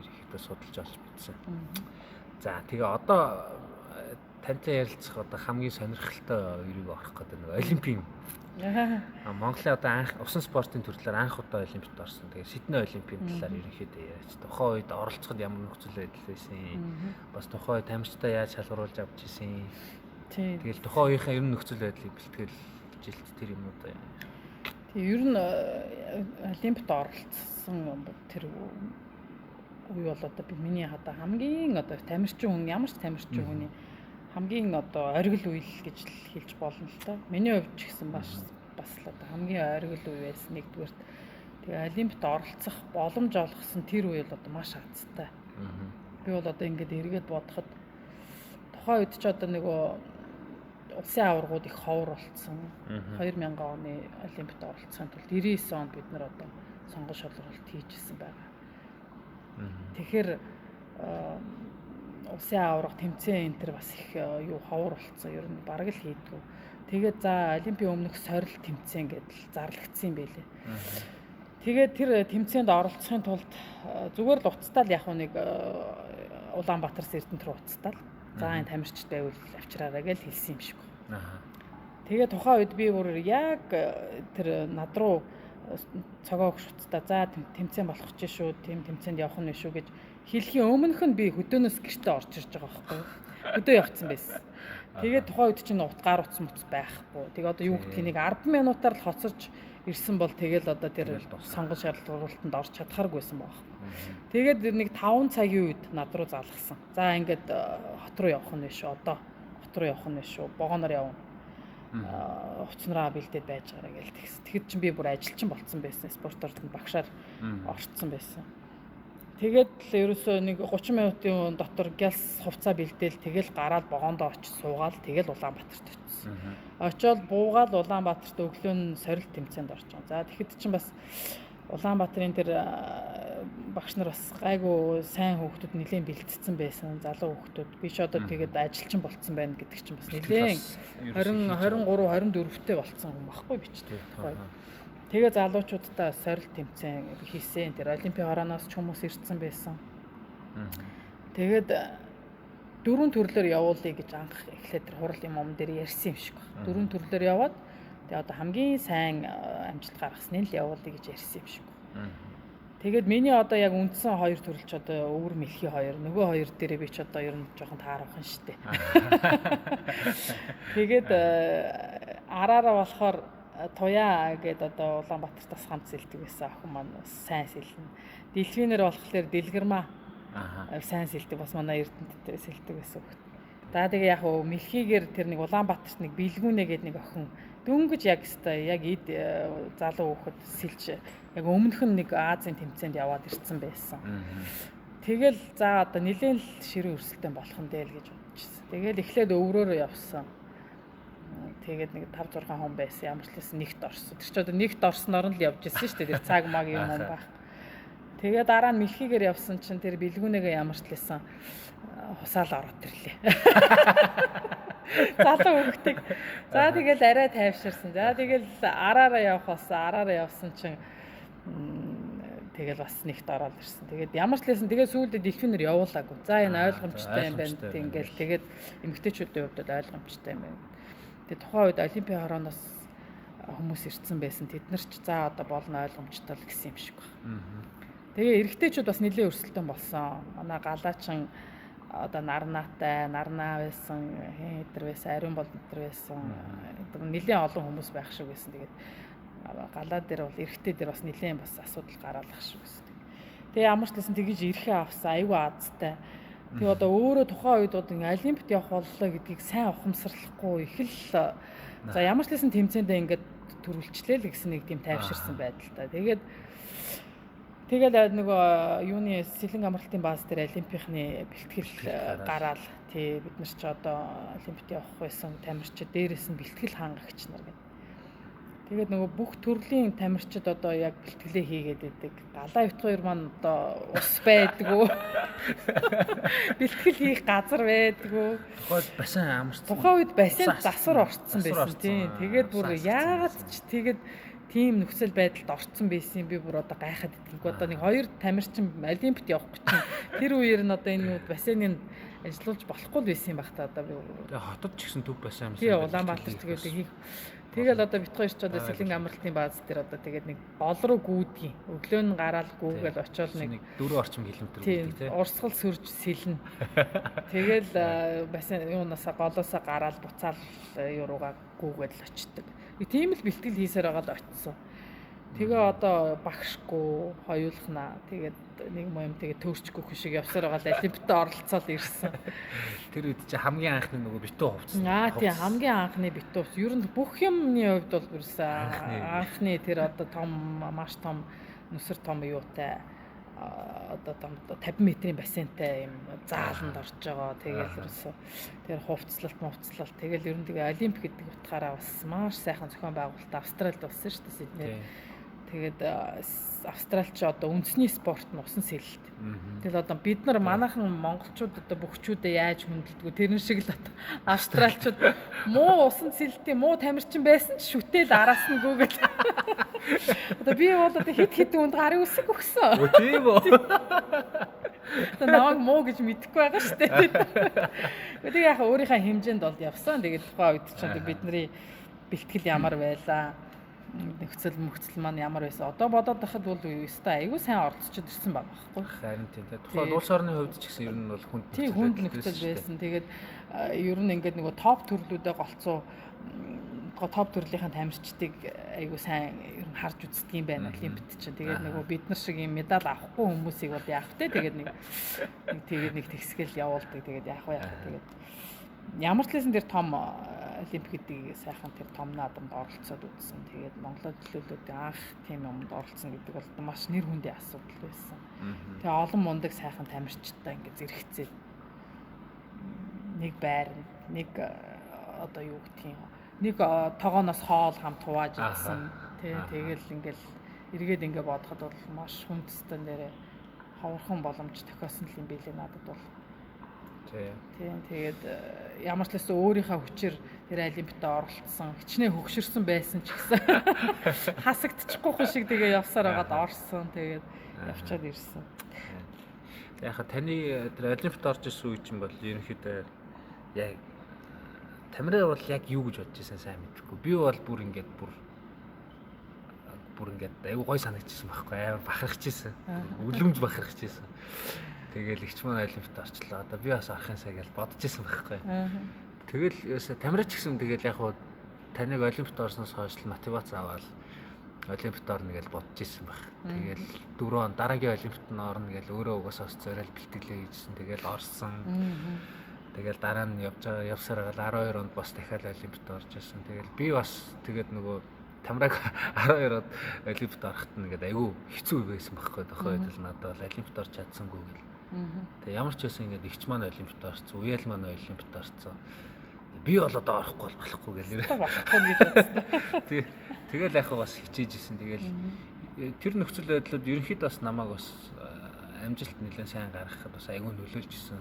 ерөөхдөө судалж олж мэдсэн. За тэгээ одоо тантай ярилцах одоо хамгийн сонирхолтой өрийг орох гэдэг нэг олимпийн Монголын одоо анх усан спортын төрлөөр анх удаа олимпиад орсон. Тэгээ Сидней олимпийн талаар ерөнхийдөө яриач. Тухайн үед оролцоход ямар нөхцөл байдал байсан. Бас тухайн үед тамирчтай яаж шалгаруулж авч ирсэн. Тэгэл тухайн үеийнхээ ер нь нөхцөл байдлыг бэлтгэл жилт тэр юмнууд. Тэгээ ер нь олимпиад оролцсон тэр үе бол одоо миний одоо хамгийн одоо тамирчин хүн ямар ч тамирчин хүний хамгийн одоо оргил үйл гэж хэлж болно л доо. Миний хувьд ч гэсэн бас л одоо хамгийн оргил үе байсан нэгдүгээрт. Тэгээ олимпиад оролцох боломж олгосон тэр үеэл одоо маш азтай. Би бол одоо ингээд эргээд бодоход тухайн үед ч одоо нөгөө улсын аваргууд их ховор болцсон. 2000 оны олимпиад оролцохын тулд 99 онд бид нар одоо сонгон шалралт хийжсэн байгаа. Тэгэхээр улсын аварга тэмцээн энэ төр бас их юу ховор болцсон. Ер нь бараг л хийдгүү. Тэгээд за олимпийн өмнөх сорил тэмцээн гэдэл зарлагдсан юм байлээ. Тэгээд тэр тэмцээнд оролцохын тулд зүгээр л уцтаал яг нэг Улаанбаатараас Эрдэнэт рүү уцтаал. За энэ тамирчтай үйл авчраараа гэж хэлсэн юм шиг байна. Тэгээд тухайн үед би бүр яг тэр над руу цогоо өгч уцтаа. За тэмцээн болох ч шүү, тийм тэмцээнд явах нь шүү гэж хэлхийн өмнөх нь би хөдөөнөөс гэртээ орж ирж байгаа байхгүй юу? Хөдөө явцсан байсан. Тэгээд тухайн үед чинь утгаар утас муц байхгүй. Тэгээд одоо юу гэдгийг нэг 10 минутаар л хоцорж ирсэн бол тэгэл одоо тэр сонгон шалралтанд орж чадхааргүйсэн баг. Тэгээд нэг 5 цагийн үед над руу залгасан. За ингээд хот руу явах нь шүү. Одоо хот руу явах нь шүү. Богоноор явна. Уцнараа бэлдээд байж байгаараа гээл тэгс. Тэгэхэд чинь би бүр ажилчин болцсон байсан. Спортоор багшаар орцсон байсан. Тэгээд л ерөөсөө нэг 30 минутын дотор гялс хувцас бэлдээл тэгэл гараад богоондоо очиж суугаал тэгэл Улаанбаатарт очсон. Очоод буугаал Улаанбаатарт өглөө нь сорилт тэмцээнд орж байгаа. За тэгэхэд чинь бас Улаанбаатарын тэр багш нар бас гайгүй сайн хүүхдүүд нэлээд бэлдсэн байсан. Залуу хүүхдүүд. Би ч одоо тэгээд ажилчин болцсон байна гэдэг чинь бас нэлээд 23 24-тэй болцсон юм баггүй би ч тэгээд. Тэгээ залуучуудаа сорилт тэмцээн хийсэн. Тэр олимпийн хорооноос ч хүмүүс ирсэн байсан. Тэгээд 4 төрлөөр явуулъя гэж анх эхлээд тэр хурлын ном дээр ярьсан юм шиг байна. 4 төрлөөр яваад тэгээ одоо хамгийн сайн амжилт гаргасны л явуулъя гэж ярьсан юм шиг байна. Тэгээд миний одоо яг үндсэн 2 төрөл ч одоо өвөр мэлхий 2, нөгөө 2 дээрээ би ч одоо ер нь жоохон таарахын штэ. Тэгээд араараа болохоор Туяа гэдэг одоо Улаанбаатартаас хамт сэлдэг байсан охин маань сайн сэлнэ. Дэлфинэр болохоор Дэлгэрмаа сайн сэлдэг бас манай Эрдэнэт сэлдэг байсан хөх. За тэгээ яг хөө мэлхийгээр тэр нэг Улаанбаатарт нэг бэлгүүнэ гэдэг нэг охин дөнгөж яг өстой яг эд залуу хөхөд сэлж яг өмнөх нь нэг Азийн тэмцээнд яваад ирсэн байсан. Тэгэл за одоо нэлээд л ширээ өрсөлдөөн болох нь дээ л гэж бодчихсон. Тэгэл эхлээд өврөөрөө явсан. Тэгээд нэг 5 6 хүн байсан. Ямар ч лээс нэгт орсон. Тэр ч одоо нэгт орсноор нь л явж ирсэн шүү дээ. Тэр цаг маг юм байх. Тэгээд дараа нь мэлхийгээр явсан чинь тэр бэлгүүнээгээ ямар ч лээсэн хусаал ороод ирлээ. Залуу хөвгтөг. За тэгэл арай тайвширсан. За тэгэл араараа явах болсон. Араараа явсан чинь тэгэл бас нэгт ороод ирсэн. Тэгээд ямар ч лээсэн тэгээд сүүлдээ дэлфинэр явуулаагүй. За энэ ойлгомжтой юм байна. Ингээл тэгээд эмэгтэйчүүдийн хувьд ойлгомжтой юм байна. Тэгээд тухайн үед олимпийн хорооноос хүмүүс ирсэн байсан. Тэд нар ч за одоо болно ойлгомжтой л гэсэн юм шиг байна. Тэгээ эрэгтэйчүүд бас нэлээд өрсөлдөөн болсон. Манай галаачин одоо нарнаатай, нарнаа байсан, хэтэр байсан, ариун бол нэтэр байсан. Нэлээд олон хүмүүс байх шиг байсан. Тэгээд галаа дээр бол эрэгтэй дээр бас нэлээд бас асуудал гараалах шиг байсан. Тэгээ ямар ч гэсэн тэгж ирэхээ авсан аюу азтай. Тэгээ одоо өөрөө тухайн үед одоо олимпиад явах боллоо гэдгийг сайн ухамсарлахгүй их л за ямар ч лсэн тэмцээндээ ингээд төрүүлчлээ л гэсэн нэг тийм тайвширсан байдалтай. Тэгээд нөгөө юуны сэлэн амралтын бааз дээр олимпийнхны бэлтгэл гараал тий бид нар ч одоо олимпиад явах байсан тамирчид дээрээс нь бэлтгэл хангагч нар гэдэг. Тэгээд нөгөө бүх төрлийн тамирчид одоо яг бэлтгэлээ хийгээд байдаг. Галаа бит хоёр маань одоо ус байдгүй. Бэлтгэл хийх газар байдгүй. Тухайд басин амарсан. Тухайн үед басин засвар орцсон байсан тийм. Тэгээд бүр яагаад ч тэгээд тийм нөхцөл байдалд орцсон байсан би бүр одоо гайхаад итгэв. Одоо нэг хоёр тамирчин олимпиад явах гэж тэр үеэр нь одоо энэ бассейныг ажиллуулж болохгүй л байсан юм баг та одоо би. Тэгээ хотод ч гэсэн төв бассейн юм. Тийм Улаанбаатар тэгээд хийх. Тэгэл одоо бит хоёр ч одоо сэлэн амралтын бааз дээр одоо тэгээд нэг бол руу гүйдгийн. Өглөө нь гараал гүүгээл очиод нэг 4 орчим километр гүйдэг тийм. Урсгал сүрж сэлнэ. Тэгэл бассейн юунаасаа голоосоо гараал буцаал юу руугаа гүүгээл очдөг. Тийм л бэлтгэл хийсээр байгаа л очсон. Тэгээ одоо багшгүй хоёулахнаа. Тэгээд нэг юм тэгээд төөрчгүй шиг явсаар байгаа л олимпиад оролцоод ирсэн. Тэр үед чи хамгийн анхны нөгөө битүү хувцсан. Тийм хамгийн анхны битүү хувц. Ер нь бүх юмны хувьд бол ерөөсөө анхны тэр одоо том маш том нүсэр том юутай одоо 50 метрийн бассейнтай юм зааланд орж байгаа. Тэгэл ерөөсөө тэр хувцлалт тэгэл ер нь тэгээ олимп гэдэг утгаараа бас маш сайхан зохион байгуулалт Австралид болсон шүү дээ Сиднейд. Тэгээд Австралич одоо үндэсний спорт нь усан сэлэлт. Тэгэл одоо бид нар манайхан монголчууд одоо бөхчүүдээ яаж хөндлөдгөө тэрэн шиг л одоо австралчууд муу усан сэлэлтийн муу тамирчин байсан ч шүтэл араас нь гүгэл. Одоо би бол одоо хит үнд гарын үсэг өгсөн. Өө тийм үү. Одоо намайг муу гэж мэдэхгүй байгаа шүү дээ. Тэгээд яг өөрийнхөө хэмжээнд бол явсан. Тэгээд тухайн үед чинь бидний бэлтгэл ямар байлаа. Нөхцөл маань ямар байсан. Одоо бодоод байхад бол өстой айгүй сайн орцчод ирсэн байгаа байхгүй. Харин тийм. Тухайн улс орны хувьд ч гэсэн ер нь бол хүнд нөхцөл байсан. Тэгээд ер нь ингээд нөгөө топ төрлүүдээ голцоо топ төрлийнхэн тамирчдыг айгүй сайн ер нь харж үздэг юм байна олимпиад чинь. Тэгээд нөгөө бид нар шиг юм медаль авахгүй хүмүүсийг бол яах вэ? Тэгээд нэг тэгсгэл явуулдаг. Тэгээд яах вэ? Тэгээд ямар ч лсэн тэр том олимп гэдэг сайхан тэр том наадамд оролцоод үзсэн. Тэгээд Монголын төлөөлөлтийн анх тийм юмд оролцсон гэдэг бол маш нэр хүндийн асуудал байсан. Тэгээ олон мундаг сайхан тамирчтай ингээд зэрэгцээ. Нэг байр, нэг одоо юу гэх юм. Нэг тогооноос хоол хамт хувааж ирсэн. Тэгэл ингээл эргээд ингээд бодоход бол маш хүндстэй нэрээ ховорхон боломж тохиосон юм билээ надад бол. Тийм тэгээд ямар ч лээс өөрийнхөө хүчээр тэр олимпиадад оролцсон хичнээн хөгшөрсөн байсан ч гэсэн хасагдчихгүй шиг тэгээ явсаар байгаад орсон тэгээд явчаад ирсэн. Яг таны тэр олимпиадад орж ирсэн үе чинь бол ерөнхийдөө яг тамираа бол яг юу гэж бодож байсан сайн мэдэхгүй. Би бол бүр ингээд аюу гой санагдчихсан байхгүй амар бахархчихсан. Үлэмж бахархчихсан. Тэгэл игч маань олимпиад орчлоо. Одоо би бас орохын сая гэж бодож исэн байхгүй. Тэгэл тамираач гэсэн тэгэл яг хуу таныг олимпиад орсноос хойш мотивац аваад олимпиад орно гэж бодож исэн баг. Тэгэл 4 он дараагийн олимпиад орно гэж өөрөө угаасаа зориул бэлтгэлээ хийжсэн. Тэгэл орсон. Тэгэл дараа нь явсаар байгаа 12 онд бас дахиад олимпиад орж ирсэн. Тэгэл би бас тэгээд нөгөө тамрааг 12 онд олимпиад орохт нь гэдэг айгүй хэцүү байсан байхгүй. Тохойд л надад бол олимпиад орж чадсангүй гэл. Тэгээ ямар ч байсан ингээд игч маань олимпиад орсон, үеэл маань олимпиад орсон. Би бол одоо орохгүй болохгүй гэлээ. Тэгэл яг бас хичээж исэн. Тэгэл тэр нөхцөл байдлууд ерөнхийдөө бас намайг бас амжилт нэлээд сайн гаргахад бас айгүй нөлөөлж исэн.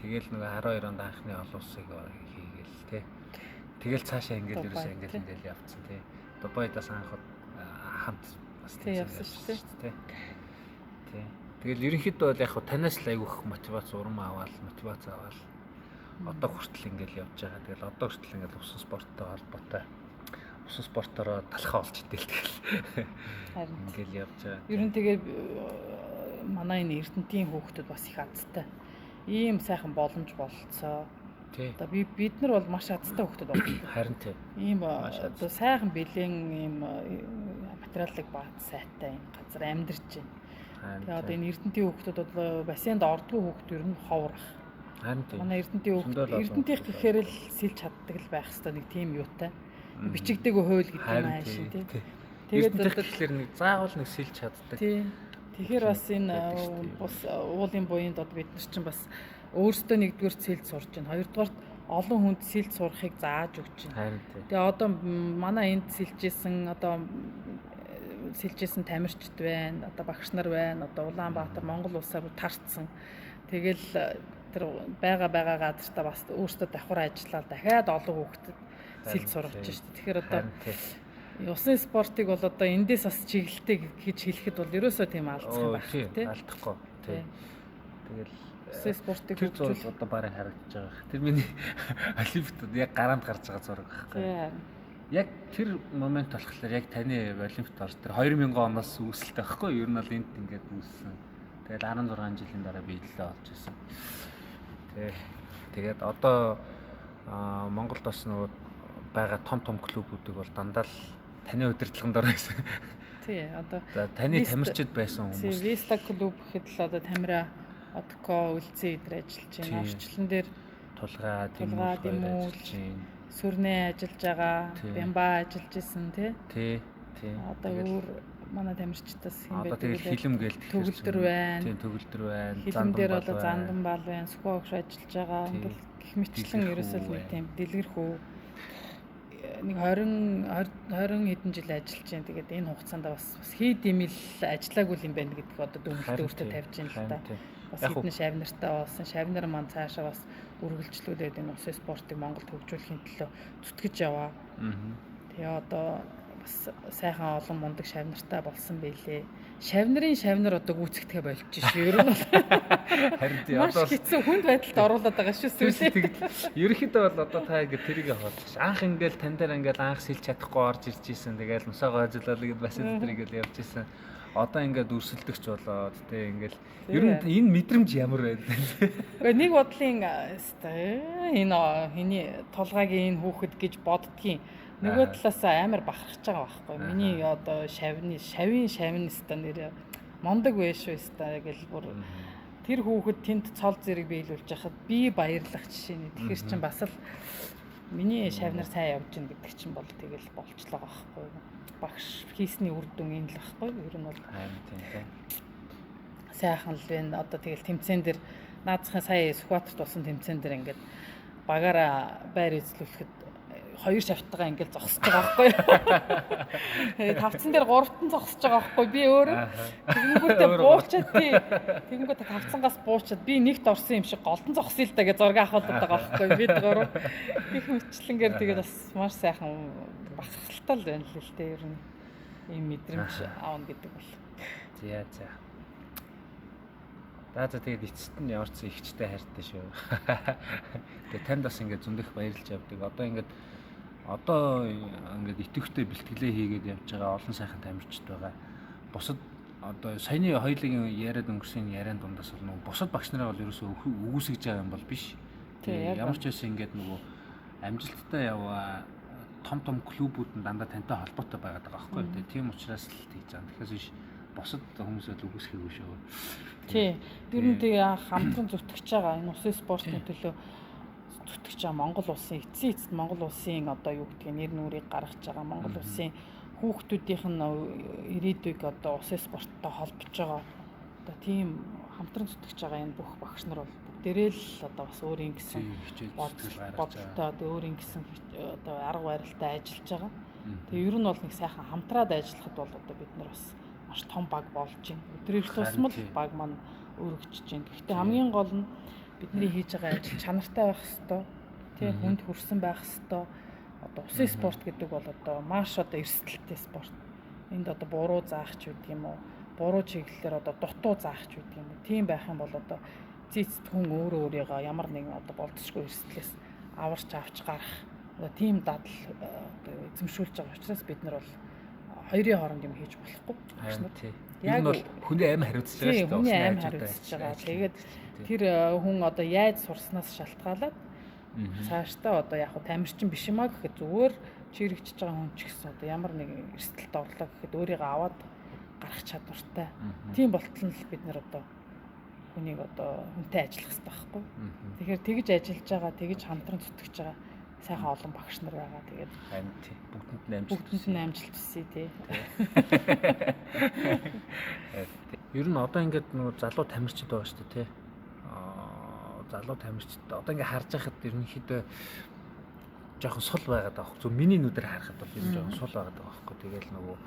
Тэгэл нөгөө 12 онд анхны олон улсыг хийгээл тий. Тэгэл цаашаа ингээд ерөөсөө явцсан тий. Дубайдаас анхад хамт бас явсан шүү дээ. Тий. Тэгэл ерөнхийдөө бол яг танаас л айгүйх мотивац урам аваад одоо хүртэл ингээл явж байгаа. Тэгэл одоо хүртэл ингээл усан спорттой холбоотой усан спортороо талхаа олж идээл тэгэл. Харин ингээл явж байгаа. Ер нь тэгээ манай энэ Эрдэнэтийн хүүхдүүд бас их азтай. Ийм сайхан боломж болцоо. Одоо бид нар бол маш азтай хүүхдүүд байна. Харин тий. Ийм одоо сайхан бэлэн ийм материалыг бат сайтай энэ газар амьдарч байна. Тэгээ одоо энэ Эрдэнэтийн хүүхдүүд бол бассейнд ордгүй хүүхд ер нь ховрах. Харин тий. Манай Эрдэнэтийн хүүхд Эрдэнэтийн гэхээр л сэлж чаддаг л байх хэвээр нэг тийм юутай. Бичигдээгүй хууль гэдэг юм аашин тий. Тэгээд тэгэхээр нэг заавал нэг сэлж чаддаг. Тий. Тэгэхээр бас энэ бас уулын буйнд одоо бид нар чинь бас өөрсдөө нэгдүгээр сэлж сурж байна. Хоёрдугаарт олон хүнд сэлж сурахыг зааж өгч байна. Тэгээ одоо манай энд сэлжсэн тамирчид байна. Одоо багш нар байна. Одоо Улаанбаатар, Монгол улсаар тарцсан. Тэгэл тэр байгаа газартаа бас өөрсдөө давхар ажиллаад дахиад олон хүүхдэд сэлж сургаж байна шүү дээ. Тэгэхээр одоо усан спортыг бол одоо эндээс бас чиглэлтэй гэж хэлэхэд бол ерөөсөө тийм алдсан байх тийм алдахгүй тийм. Тэгэл усан спортыг тэр зураг одоо барыг харагдаж байгаа. Тэр миний олимпиадад яг гараанд гарч байгаа зураг байхгүй. Яг тэр момент болохоор яг таны олимпиад орж тэр 2000 оноос үүсэлтэй байхгүй. Ер нь бол энд ингээд үүссэн. Тэгэл 16 жилийн дараа биелэлээ олж ирсэн. Тэгээд одоо Монголд бас нөгөө байгаа том клубүүдийг бол дандаа л таны удирдлаганд орсон. Тий, одоо таны тамирчид байсан хүмүүс. Vista клуб гэхэд л одоо тамира Одко үлцэн идэр ажиллаж байна. Орчлон дээр тулгаа дэмүүлж байна. Сүрнээ ажиллаж байгаа, бямба ажиллаж исэн тий. Тий. Одоо өөр манай тамирчдаас юм Одоо байдаг тэгэл вэ? хилэм гээл Төгөлдөр байна. Тийм төгөлдөр байна. Хилэн дээр бол зандан бал байна. Сүхөө огш ажиллаж байгаа. Ингээл гих мэтчлэн ерөөсөө л нэг тийм дэлгэр хүү нэг 20 хэдэн жил ажиллаж байна. Тэгээд энэ хугацаанд бас хийд имэл ажиллаагүй юм байна гэдгийг одоо дүнэлтээ өөртөө тавьж байна л да. Бас хэдэн шавнартай болсон. Шавнар маань цаашаа бас үргэлжлүүлээд энэ усын спортыг Монголд хөгжүүлэхийн төлөө зүтгэж яваа. Тэгээ одоо бас сайхан олон мундаг шавнартай болсон байлээ. Шавнар одоо гүйцэтгэхэ болчих шүү. Ер нь бол харин одоо хэцүү хүнд байдалд оруулаад байгаа шүү сүүлийн. Ерөнхийдөө бол одоо та ингэ тэрийг хаалж. Анх ингээл тань дээр ингээл анх сэлж чадахгүй орж ирж исэн. Тэгээл нусаага ажиллаад игээд бас тэрийг л явж исэн. Одоо ингээд өрсөлдөгч болоод тий ингээл ер нь энэ мэдрэмж ямар байна? Гэхдээ нэг бодлын энэ хэний тулгаагийн энэ хүүхэд гэж боддгийн нөгөө талаасаа амар бахархаж байгаа байхгүй. Миний одоо шавны өстө нэр мондөг вэ шүү өстө гэл бүр тэр хүүхэд тэнд цол зэрэг биелүүлж яхад би баярлах жишээ. Тэгэхээр чин бас л миний шавнар сайн явж гин гэдэг чинь бол тэгэл болчлоо байхгүй. Багш хийсний үр дүн энэ л байхгүй. Ер нь бол тийм сайхан л байна. Одоо тэгэл тэмцээн дээр наадахын сая Сүхбаатарт болсон тэмцээн дээр ингээд багаараа байр эзлүүлэхэд 2 шавтгаа ингээд зогсож байгаа байхгүй. Тэгээд тавцсан дээр 3-тан зогсож байгаа байхгүй. Би өөрөө тэгэнгүүтээ буучаад тий. Тэгэнгүүтээ тавцсангаас буучаад би нэгт орсон юм шиг голдон зогсъё л да гэж зураг авахад байгаа байхгүй. Бид гурав их мөчлөнгээр тэгээд бас маш сайхан бахархалтай л байна л дээ ер нь. Ийм мэдрэмж аавна гэдэг бол. За. За тэгээд эцэст нь ямар ч ихчтэй хайртай шүү. Тэгээд танд бас ингээд зөндөх баярлж явдаг. Одоо ингээд итэвхтэй бэлтгэлээ хийгээд явж байгаа олон сайхан тамирчид байгаа. Бусад одоо саяны хоёулын яриад өнгөрсөн яриан дундаас бол нөгөө бусад багш нараа бол ерөөсөө үгүйсгэж байгаа юм бол биш. Ямар ч байсан ингээд нөгөө амжилттай яваа том клубүүд нь дандаа тантай холбоотой байгаад байгаа байхгүй. Тэгээд тийм учраас л хийж байгаа. Тэгэхээр биш бусад хүмүүсээ л үгүйсгэхгүй шүү. Тий. Ер нь тэгээ хамтран зүтгэж байгаа энэ усын спортын төлөө зүтгэж байгаа Монгол улсын эцсийн Монгол улсын одоо юу гэдгийг нэр нүрийг гаргаж байгаа Монгол улсын хүүхдүүдийнх нь ирээдүйг одоо усын спорттой холбож байгаа. Одоо тийм хамтран зүтгэж байгаа энэ бүх багш нар бол бүгдээрээ л одоо бас өөрийн гэсэн бодолтой өөрийн гэсэн одоо арга барилтай ажиллаж байгаа. Тэгээ ер нь бол нэг сайхан хамтраад ажиллахад бол одоо бид нар бас маш том баг болж байна. Өдрийг тусмал баг маань өргөжж байна. Гэхдээ хамгийн гол нь бидний хийж байгаа ажил чанартай байх хэвээр, тий хүнд хүрсэн байх хэвээр. Одоо усын спорт гэдэг бол одоо маш одоо эрсдэлтэй спорт. Энд одоо буруу заах ч үгүй юм уу? Буруу чиглэлээр одоо дутуу заах ч үгүй юм уу? Тийм байх юм бол одоо зэцэд хүн өөрийгөө ямар нэгэн одоо болцсохгүй эрсдлээс аварч авч гарах одоо тийм дадал одоо эзэмшүүлж байгаа учраас бид нар бол хоёрын хооронд юм хийж болохгүй. Яг нь бол хүний аим хариуцж байгаа шүү дээ. Хүний аим хариуцж байгаа. Тэгээд тэр хүн одоо яаж сурснаас шалтгаалаад цаашдаа одоо яг тамирчин биш юмаа гэхэд зүгээр чирэгчж байгаа хүн ч гэсэн одоо ямар нэгэн эрсдэлд орлоо гэхэд өөрийгөө аваад гарах чадвартай. Тийм болтол нь бид нар одоо хүнийг одоо хүнтэй ажиллах хэрэгтэй байхгүй. Тэгэхээр тэгж ажиллаж байгаа, тэгж хамтран зүтгэж байгаа сайхан олон багш нар байгаа. Тэгээд харин тий бүгдэнд нь амжилт хүсье тий. Ер нь одоо ингээд нөгөө залуу тамирчид байгаа шүү дээ тий. Залуу тамирчид одоо ингээд харж байхад ерөнхийдөө жоохон сул байгаад байгаа. Зөв миний нүдээр харахад бол ер нь жоохон сул байгаад байгаа байхгүй. Тэгээл нөгөө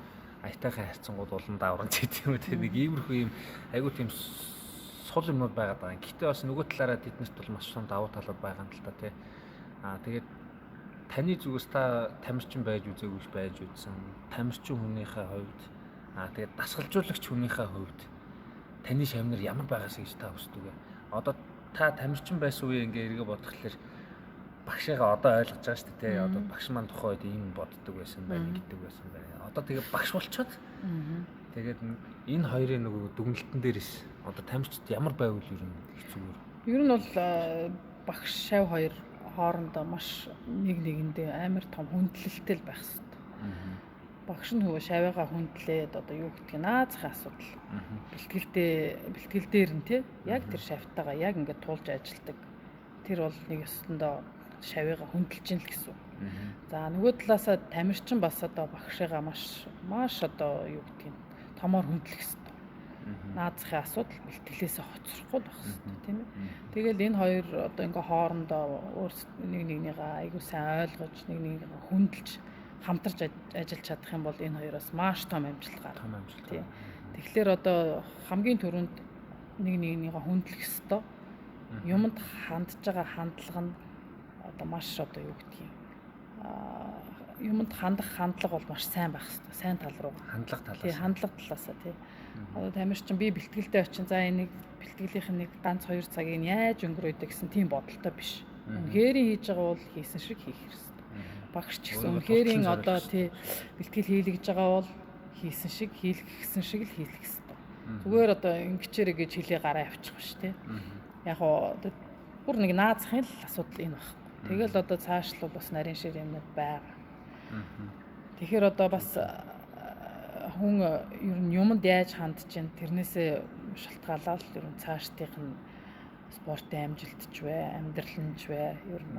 аятайхан харьцангууд улан давран ч гэдэг юм уу тий. Нэг иймэрхүү юм айгуу тийм сул юмуд байгаад байгаа. Гэхдээ бас нөгөө талаараа тэднэрт бол маш том давуу талууд байгаа юм л та тий. Тэгээд таны зүгээс та тамирчин байж үзээгүй байж үзсэн. Тамирчин хүнийхээ хувьд тэгээд дасгалжуулагч хүнийхээ хувьд таны шавнар ямар байгаас гэж та хүсдэг вэ? Одоо та тамирчин байсан үе ингээ эргээ бодохлоор багшаагаа одоо ойлгож байгаа шүү дээ. Одоо багш маань тухайн үед ийм боддог байсан байна гэдэг байсан байна. Одоо тэгээ багш болчиход тэгээд энэ хоёрын нөгөө дүгнэлтэн дээрээс одоо тамирчид ямар байвал ер нь хэцүүгээр. Ер нь бол багш шав хоёр хоорондоо маш нэгэндээ амар том хүндлэлтэй байх хэрэгтэй. Багш нь хөө шавьяага хүндлээд одоо юу гэдгийг наазахын асуудал. Бэлтгэл дээр нь тий яг тэр шавьтайгаа яг ингээд туулж ажилдаг. Тэр бол нэг өстөндөө шавьяага хүндэлж ийн л гэсэн. За нөгөө талаасаа тамирчин бас одоо багшигаа маш одоо юу гэдгийг томоор хөндлөх хэрэгтэй. Наазахын асуудал бэлтгэлээсээ хоцрохгүй байх хэрэгтэй тийм ээ. Тэгэл энэ хоёр одоо ингээ хоорондоо нэг нэгнийгээ айгуу сайн ойлгож нэг нэгнийгээ хөндлөж хамтарч ажиллаж чадах юм бол энэ хоёроос маш том амжилт гарна. Тийм. Тэгэхээр одоо хамгийн түрүүнд нэг нэгнийгээ хөндлөх хэрэгтэй. Юмд хандж байгаа хандлага нь одоо маш одоо юу гэдгийг юмд хандах хандлага бол маш сайн байх хэрэгтэй. Сайн тал руу. Хандлага талаас. Тий, хандлага талаасаа тий. Одоо тамир чинь би бэлтгэлдээ очин за энийг бэлтгэлийнх нь нэг ганц 2 цагийг яаж өнгөрөөдөг гэсэн тийм бодолтой биш. Үнэхээр хийж байгаа бол хийсэн шиг хийх хэрэгтэй. Багш ч гэсэн үнэхээр одоо тий бэлтгэл хийлгэж байгаа бол хийсэн шиг хийлгэсэн шиг л хийлгэх хэрэгтэй. Зүгээр одоо ингэчээрэй гэж хэлээ гараа авчих биш тий. Яг одоо бүр нэг наазахын л асуудал энэ баг. Тэгэл одоо цааш л бас нарийн шир юмнууд байгаа. Тэгэхээр одоо бас хүн ер нь юмд яаж хандж чинь тэрнээсээ шалтгаалаад ер нь цаашдынх нь спортын амжилтч вэ, амьдралч вэ ер нь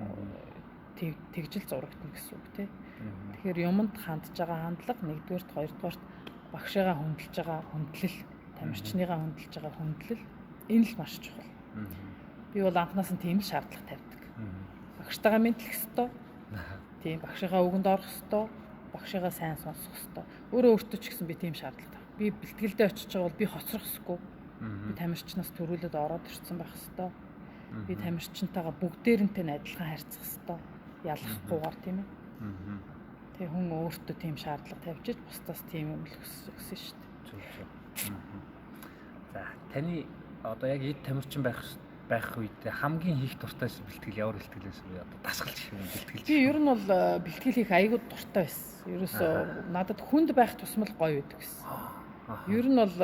тэгжил зурагдана гэсэн үг тий. Тэгэхээр юмд хандж байгаа хандлага нэгдүгээрт хоёрдугаарт багшигаа хөндлөж байгаа хөндлөл, тамирчныгаа хөндлөж байгаа хөндлөл энэ л маш чухал. Би бол анханаас нь тийм л шаардлага тавьдаг. Багштайгаа мэдлэх ёстой. Тийм багшигаа үгэнд орох ёстой. Багшигаа сайн сонсох ёстой. Өөртөө ч гэсэн би тийм шаардлага тавь. Би бэлтгэлдээ очиж байгаа бол би хоцрох ёсгүй. Би тамирчнаас төрүүлээд ороод ирсэн байх ёстой. Би тамирчнтайгаа бүгдээрэнтэй нь адилхан харьцах ёстой. Ялгахгүйгээр тийм ээ. Тэгээ хүн өөртөө тийм шаардлага тавьж иж бусдаас тийм юм л хүссэн шүү дээ. За таны одоо яг эд тамирчин байх үед хамгийн хийх дуртай бэлтгэл ямар бэлтгэлээс вэ? Одоо дасгалж юм бэлтгэлж. Би ер нь бол бэлтгэл хийх аягүй дуртай байсан. Ерөөсөө надад хүнд байх тусмал гоё байдаг гэсэн. Ер нь бол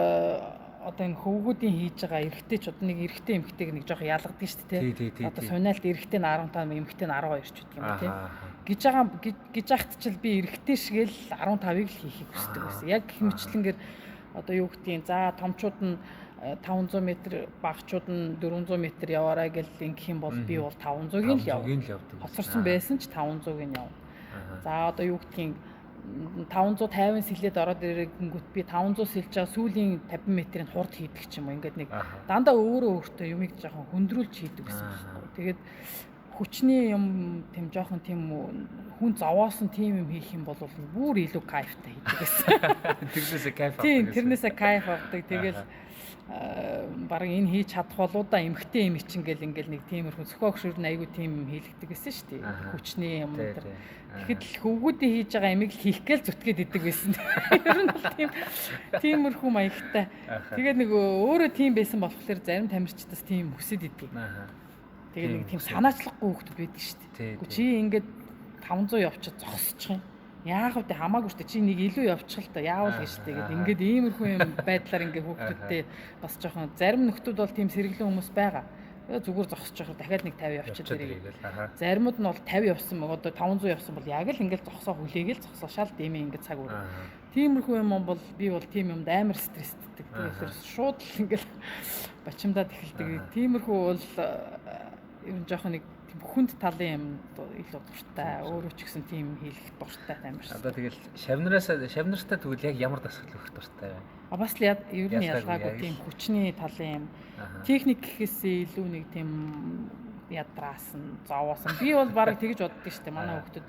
одоо энэ хөвгүүдийн хийж байгаа эрэгтэйчүүд нэг эрэгтэй эмэгтэйг нэг жоох ялгадаг шүү дээ тий. Одоо сунаалт эрэгтэй нь 15, эмэгтэй нь 12 ч гэдэг юм тий. Гэж ахт чил би эрэгтэй шиг л 15-ыг л хийхийг хүсдэг байсан. Яг гэх мэтлэнгээр одоо юу гэдгийг за томчууд нь 500 м, багчууд нь 400 м яваарай гэл ингэх юм бол би бол 500-ыг л явдаг. Хоцорсон байсан ч 500-ыг нь яв. За одоо юу гэдгийг 550 сэлээд ороод ирэнгүүт би 500 сэлж байгаа сүүлийн 50 м-ийн хурд хийдэг ч юм уу. Ингээд нэг дандаа өөртөө юмыг жоохон хөндрүүлж хийдэг гэсэн байна. Тэгээд хүчний юм тийм жоохон тийм хүн зовоосон тийм юм хийх юм бол бүр илүү кайфтай хийдэг гэсэн. Тэрнээсээ кайф авдаг. Тийм, тэрнээсээ кайф авдаг. Тэгэл бараг энэ хийж чадах болоо да эмхтэй юм чин гэл ингээл нэг тиймэрхүү зөхиогчрын айгуу тийм хийлэгдэг гэсэн шүү дээ. Хүчний юм дээр. Тэгэхэд л хөвгүүдийн хийж байгаа ямиг л хийх гээл зүтгээд идэг байсан. Ер нь бол тиймэрхүү маягтай. Тэгээд нэг өөрөө тийм байсан болохоор зарим тамирчдаас тийм хүсэж идэг. Тэгээд нэг тийм санаачлахгүй хүмүүс байдаг шүү дээ. Чи ингээд 500 явчихад зогсчих юм. Яах вэ хамаагүй шүү дээ. Чи нэг илүү явчих л та. Яавал гэж тэгээд ингээд иймэрхүү юм байдлаар ингээд хүүхдүүдтэй бас жоохон зарим нөхдүүд бол тийм сэргэлэн хүмүүс байгаа. Зүгээр зогсож байхад дахиад нэг 50 явчихад ирээ. Заримуд нь бол 50 явсан мөн одоо 500 явсан бол яг л ингээд зогсоо хүлээгээл зогсоо шал дэмий ингээд цаг үрээ. Тиймэрхүү юм бол би бол тийм юмд амар стресстэй. Тэгэхээр шууд л ингээд бачимдаад эхэлдэг. Тиймэрхүү бол ер нь жоохон нэг хүнд талын юм илүү дуртай. Өөрөө ч гэсэн тийм хийх дуртай тамирсан. Одоо тэгэл шавнартай тэгвэл яг ямар дасгал өгөх дуртай вэ? Бас л ер нь ялгаагүй тийм хүчний талын юм. Техник гэхээсээ илүү нэг тийм ядраасан, зовоосон. Би бол барыг тэгж боддог шүү дээ. Манай хүүхдүүд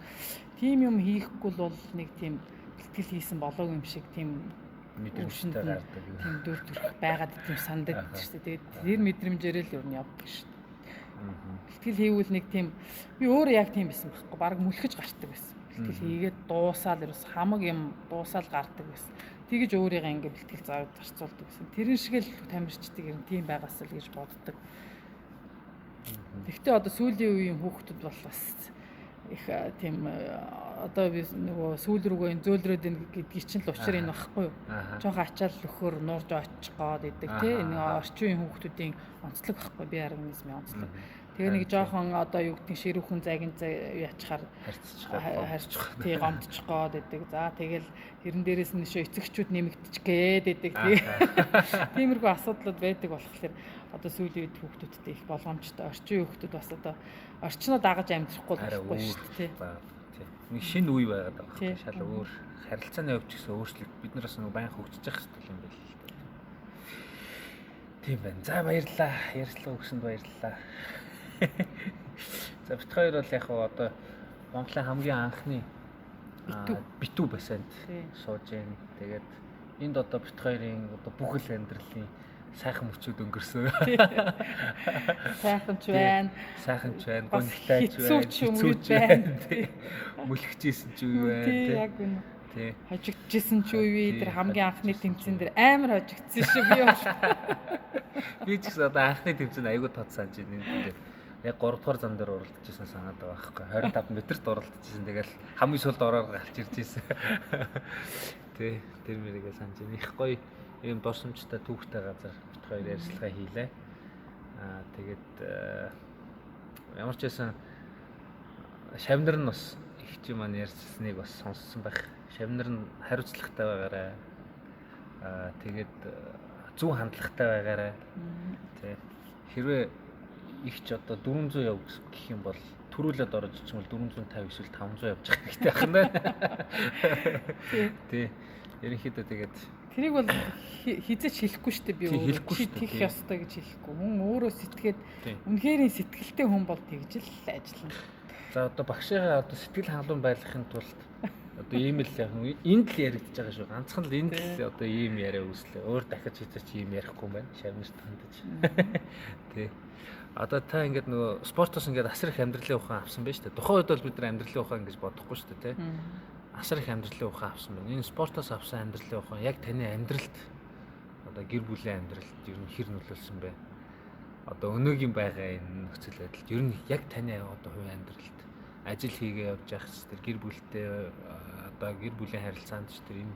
тийм юм хийхгүй бол нэг тийм бэлтгэл хийсэн болоог юм шиг тийм мэдрэмжтэй гардаг. Тийм дүр төрх байгаад тийм санддаг шүү дээ. Тэгээд тэр мэдрэмжээрээ л ер нь явдаг шүү дээ. Бэлтгэл хийвэл нэг тийм би өөрөө яг тийм байсан байхгүй. Бараг мүлхэж гарчдаг байсан. Бэлтгэл хийгээд дуусаал ерөөс хамаг юм дуусаал гардаг байсан. Тэгэж өөрийгөө ингээ бэлтгэл заавал зарцуулдаг гэсэн. Тэрэн шиг л тамирчдаг юм тийм байгаас л гэж боддог. Гэхдээ одоо сүүлийн үеийн хүүхдүүд бол бас их тийм одоо би нөгөө сүүл рүүгээ зөөлрөөд ийн гэдгийг чинь л учир энэ багхгүй юу. Жохоо ачаал өхөр нуурж очих гээд идэг тий. Нэг орчин үеийн хүүхдүүдийн онцлог багхгүй би организмын онцлог. Тэгээ нэг жоохон одоо юу гэдгийг ширүүхэн загин ячхаар харьцчих тий гомдчих гээд идэг. За тэгэл тэрэн дээрээс нь шөө эцэгчүүд нэмэгдчих гээд идэг тий. Тиймэрхүү асуудлууд байдаг болохоор одоо сүүлийн үед хүүхдүүдтэй их болгоомжтой орчин үеийн хүүхдүүд бас одоо орчноо дагаж амьдрахгүй байхгүй шүү дээ тий. Нэг шинэ үе байгаад байгаа Тий. байхгүй шал өөр харилцааны хувьд ч гэсэн өөрчлөлт бид нараас нэг баян хөгжиж явах хэрэгтэй юм байна л дээ. Тийм байна. За баярлалаа. Ярилцлага өгсөнд баярлалаа. За бит хоёр бол яг хаа одоо Монголын хамгийн анхны битүү басанд сууж гэн. Тэгээд энд одоо бит хоёрын одоо бүхэл амьдралын сайхан мөчүүд өнгөрсөн. Сайхан ч байна. Сайхан ч байна. Гонхтайч байна. Хэцүү ч байна. Мөлхөжсэн ч үе байна. Тий яг үнэ. Тий. Хожигдчихсэн ч үе тэр хамгийн анхны тэмцээн дээр амар хожигдсан шүү би бол. Би ч гэсэн одоо анхны тэмцээнд аягүй тод санаж байна. Яг 3 дугаар зам дээр уралдажсэн санаад байгаа байхгүй. 25 метрт уралдажсэн. Тэгэл хамгийн сүүлд ороор гарч ирж ирсэн. Тий, тэр мэрийгээ санаж байна. Их гоё ийм дурсамжтай түүхтэй газар бит хоёр ярилцлага хийлээ. Тэгээд ямар ч байсан Шавнар нь бас их ч юм аа ярьсныг бас сонссон байх. Шавнар нь хариуцлагатай байгаарай. Тэгээд зөв хандлагатай байгаарай. Тий. Хэрвээ их ч одоо 400 яв гэх юм бол төрүүлээд орж ичмэл 450 эсвэл 500 явж байгаа хэрэгтэй байна. Тий. Ерөнхийдөө тэгээд тэрийг бол хизэж хэлэхгүй шүү дээ би өөрөө. Чи тэгэх ёстой гэж хэлэхгүй. Мөн өөрөө сэтгэхэд үнэхэрийн сэтгэлтэй хүн бол тэгж л ажиллана. За одоо багшаа одоо сэтгэл хангалуун байлгахын тулд одоо ийм л яг энд л яригдж байгаа шүү. Ганцхан л энд л одоо ийм яриа үүслээ. Өөр дахиж хизээч ийм ярихгүй юм байна. Шавнарт хандаж. Тий. Одоо та ингээд нөгөө спортоос ингээд асар их амьдралын ухаан авсан байж та. Тухайн үед бол бид нар амьдралын ухаан гэж бодохгүй шүү дээ, тий. Асар их амьдралын ухаан авсан байна. Энэ спортоос авсан амьдралын ухаан яг таны амьдралд одоо гэр бүлийн амьдралд ер нь хэр нөлөөлсөн бэ? Одоо өнөөгийн байгаа энэ нөхцөл байдалд ер нь яг таны одоо хувийн амьдралд ажил хийгээ явж явах ч гэр бүлтэй одоо гэр бүлийн харилцаанд ч энэ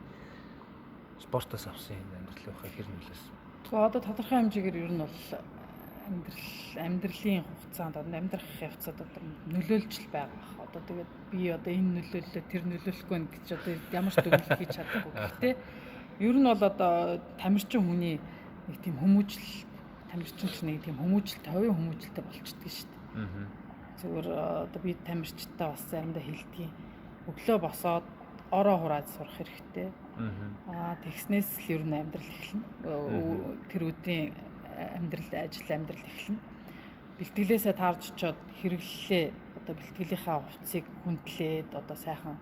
спортоос авсан энэ амьдралын ухаан хэр нөлөөлсөн? Тэгээ одоо тодорхой хэмжээгээр ер нь бол амьдралын хугацаанд амьдрах явцад одоо нөлөөлж л байгаа. Одоо тэгээд би одоо энэ нөлөөллөө тэр нөлөөлөхгүй гэж одоо ямар ч дүгнэлт хийж чадахгүй. Гэхдээ ер нь бол одоо тамирчин хүний нэг тийм хүмүүжил тамирчин ч нэг тийм хүмүүжил товын хүмүүжилтэй болчихдөг шүү дээ. Зүгээр одоо би тамирчтай бас заримдаа хэлдэг. Өглөө босоод ороо хураад сурах хэрэгтэй. Тэгснээс л ер нь амьдрал эхэлнэ. Тэр өдрийн ажил амьдрал эхэлнэ. Бэлтгэлээсээ таарж очоод хэрэглэлээ одоо бэлтгэлийнхаа хувцсыг хүндлээд одоо сайхан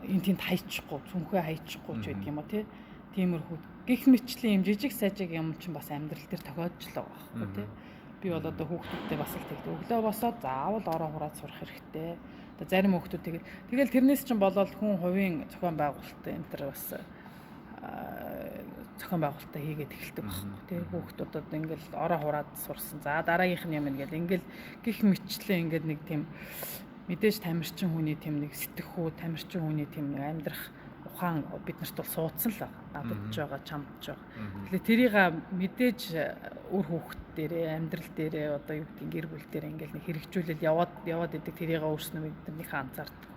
энэ тэнд хайчихгүй, цүнхээ хайчихгүй ч гэдэг юм уу тий. Тиймэрхүү гих мэтчлийн юм жижиг сажиг юм чинь бас амьдрал дээр тохиолдчихлоо байхгүй тий. Би бол одоо хүүхдүүдтэй бас л тэгдэг. Өглөө босоод заавал ороо хураад сурах хэрэгтэй. Одоо зарим хүүхдүүд тэгэл тэрнээс чинь болоод хүн хувийн зохион байгуулалттай энэ төр бас зохион байгуулалтаа хийгээд эхэлдэг байхгүй тий. Хүүхдүүдэд ингээл ороо хураад сурсан. За дараагийнх нь юм ингээл гих мэтчлээ ингээд нэг тийм мэдээж тамирчин хүний тийм нэг сэтгэхүй тамирчин хүний тийм нэг амьдрах ухаан бид нарт бол суудсан л надад ч байгаа чамд ч байгаа. Тэгэхээр тэрийг мэдээж үр хүүхд дээрээ амьдрал дээрээ одоо юу гэдэг гэр бүл дээр ингээл нэг хэрэгжүүлэл яваад идэг тэрийг өөрснөө мэднийхээ анзаардаг.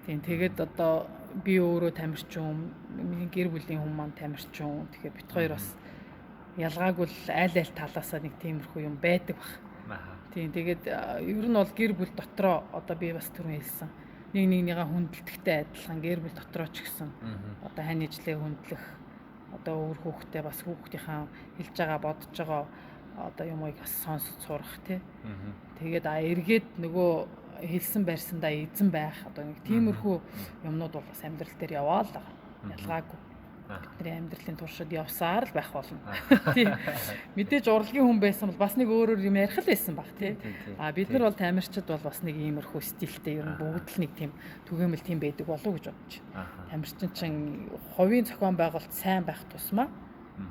Тийм тэгээд одоо би өөрөө тамирчин, миний гэр бүлийн хүн маань тамирчин. Тэгэхээр бид хоёр бас ялгаагүй л айл талаасаа нэг тиймэрхүү юм байдаг баг. Тийм тэгээд ер нь бол гэр бүл дотроо одоо би бас түрүү хэлсэн. Нэгнийгээ хүндэлтэгтэй адилхан гэр бүл дотроо ч гэсэн одоо хань ижлээ хүндлэх одоо өөр хүүхдээ бас хүүхдийнхаа хэлж байгаа бодож байгаа одоо юмыг бас сонсож сурах тий. Тэгээд эргээд нөгөө хэлсэн барьсандаа эзэн байх одоо нэг тиймэрхүү юмнууд бол бас амьдрал дээр яваа л байгаа. Ялгаагүй. Бидний амьдралын туршид явсаар л байх болно. Тий. Мэдээж урлагийн хүн байсан бол бас нэг өөрөөр юм ярих л байсан баг тий. Бид нар бол тамирчид бол бас нэг иймэрхүү стилтэй ер нь бүгд л нэг тийм түгээмэл тийм байдаг болов уу гэж бодож байна. Тамирчин чинь хувийн зохион байгуулалт сайн байх тусмаа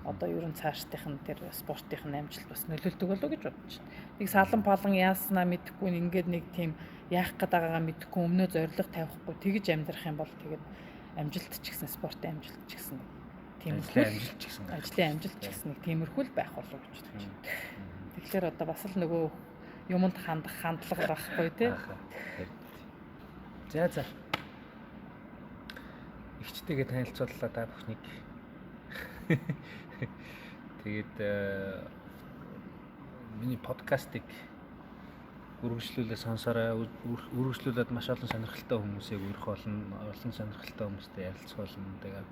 одоо ер нь цаашдынх нь тэр спортын амжилт бас нөлөөлдөг болов уу гэж бодож байна. Нэг салан палан яаснаа мэдэхгүй ингээд нэг тийм яах гээд байгаагаа мэдэхгүй өмнөө зориг тавихгүй тэгж амьдрах юм бол тэгээд амжилт ч гэсэн спортын амжилт ч гэсэн ажлын амжилт ч гэсэн нэг тиймэрхүү л байх болов уу гэж бодож байна. Тэгэхээр одоо бас л нөгөө юмд хандах хандлага байхгүй тий. За. Игчтэйгээ танилцууллаа та бүхнийг. Тэгээд миний подкастыг үргэлжлүүлээ сонсороо, үргэлжлүүлээд маш олон сонирхолтой хүмүүсийг урих болно, олон сонирхолтой хүмүүстэй ярилцах болно. Тэгээ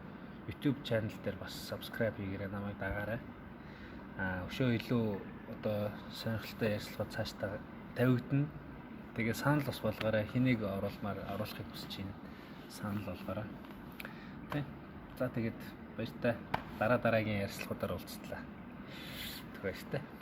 YouTube channel дээр бас subscribe хийгээрэй, намайг дагаарай. Өшөө илүү одоо сонирхолтой ярилцлагууд цаашдаа тавигдана. Тэгээ санал бас болгоорой. Хэнийг оруулахыг хүсэж байна. Санал болгоорой. Тэ. За тэгээд баяртай. Дараагийн ярилцлагуудаар уулзтлаа. Тэгвэл баяртай.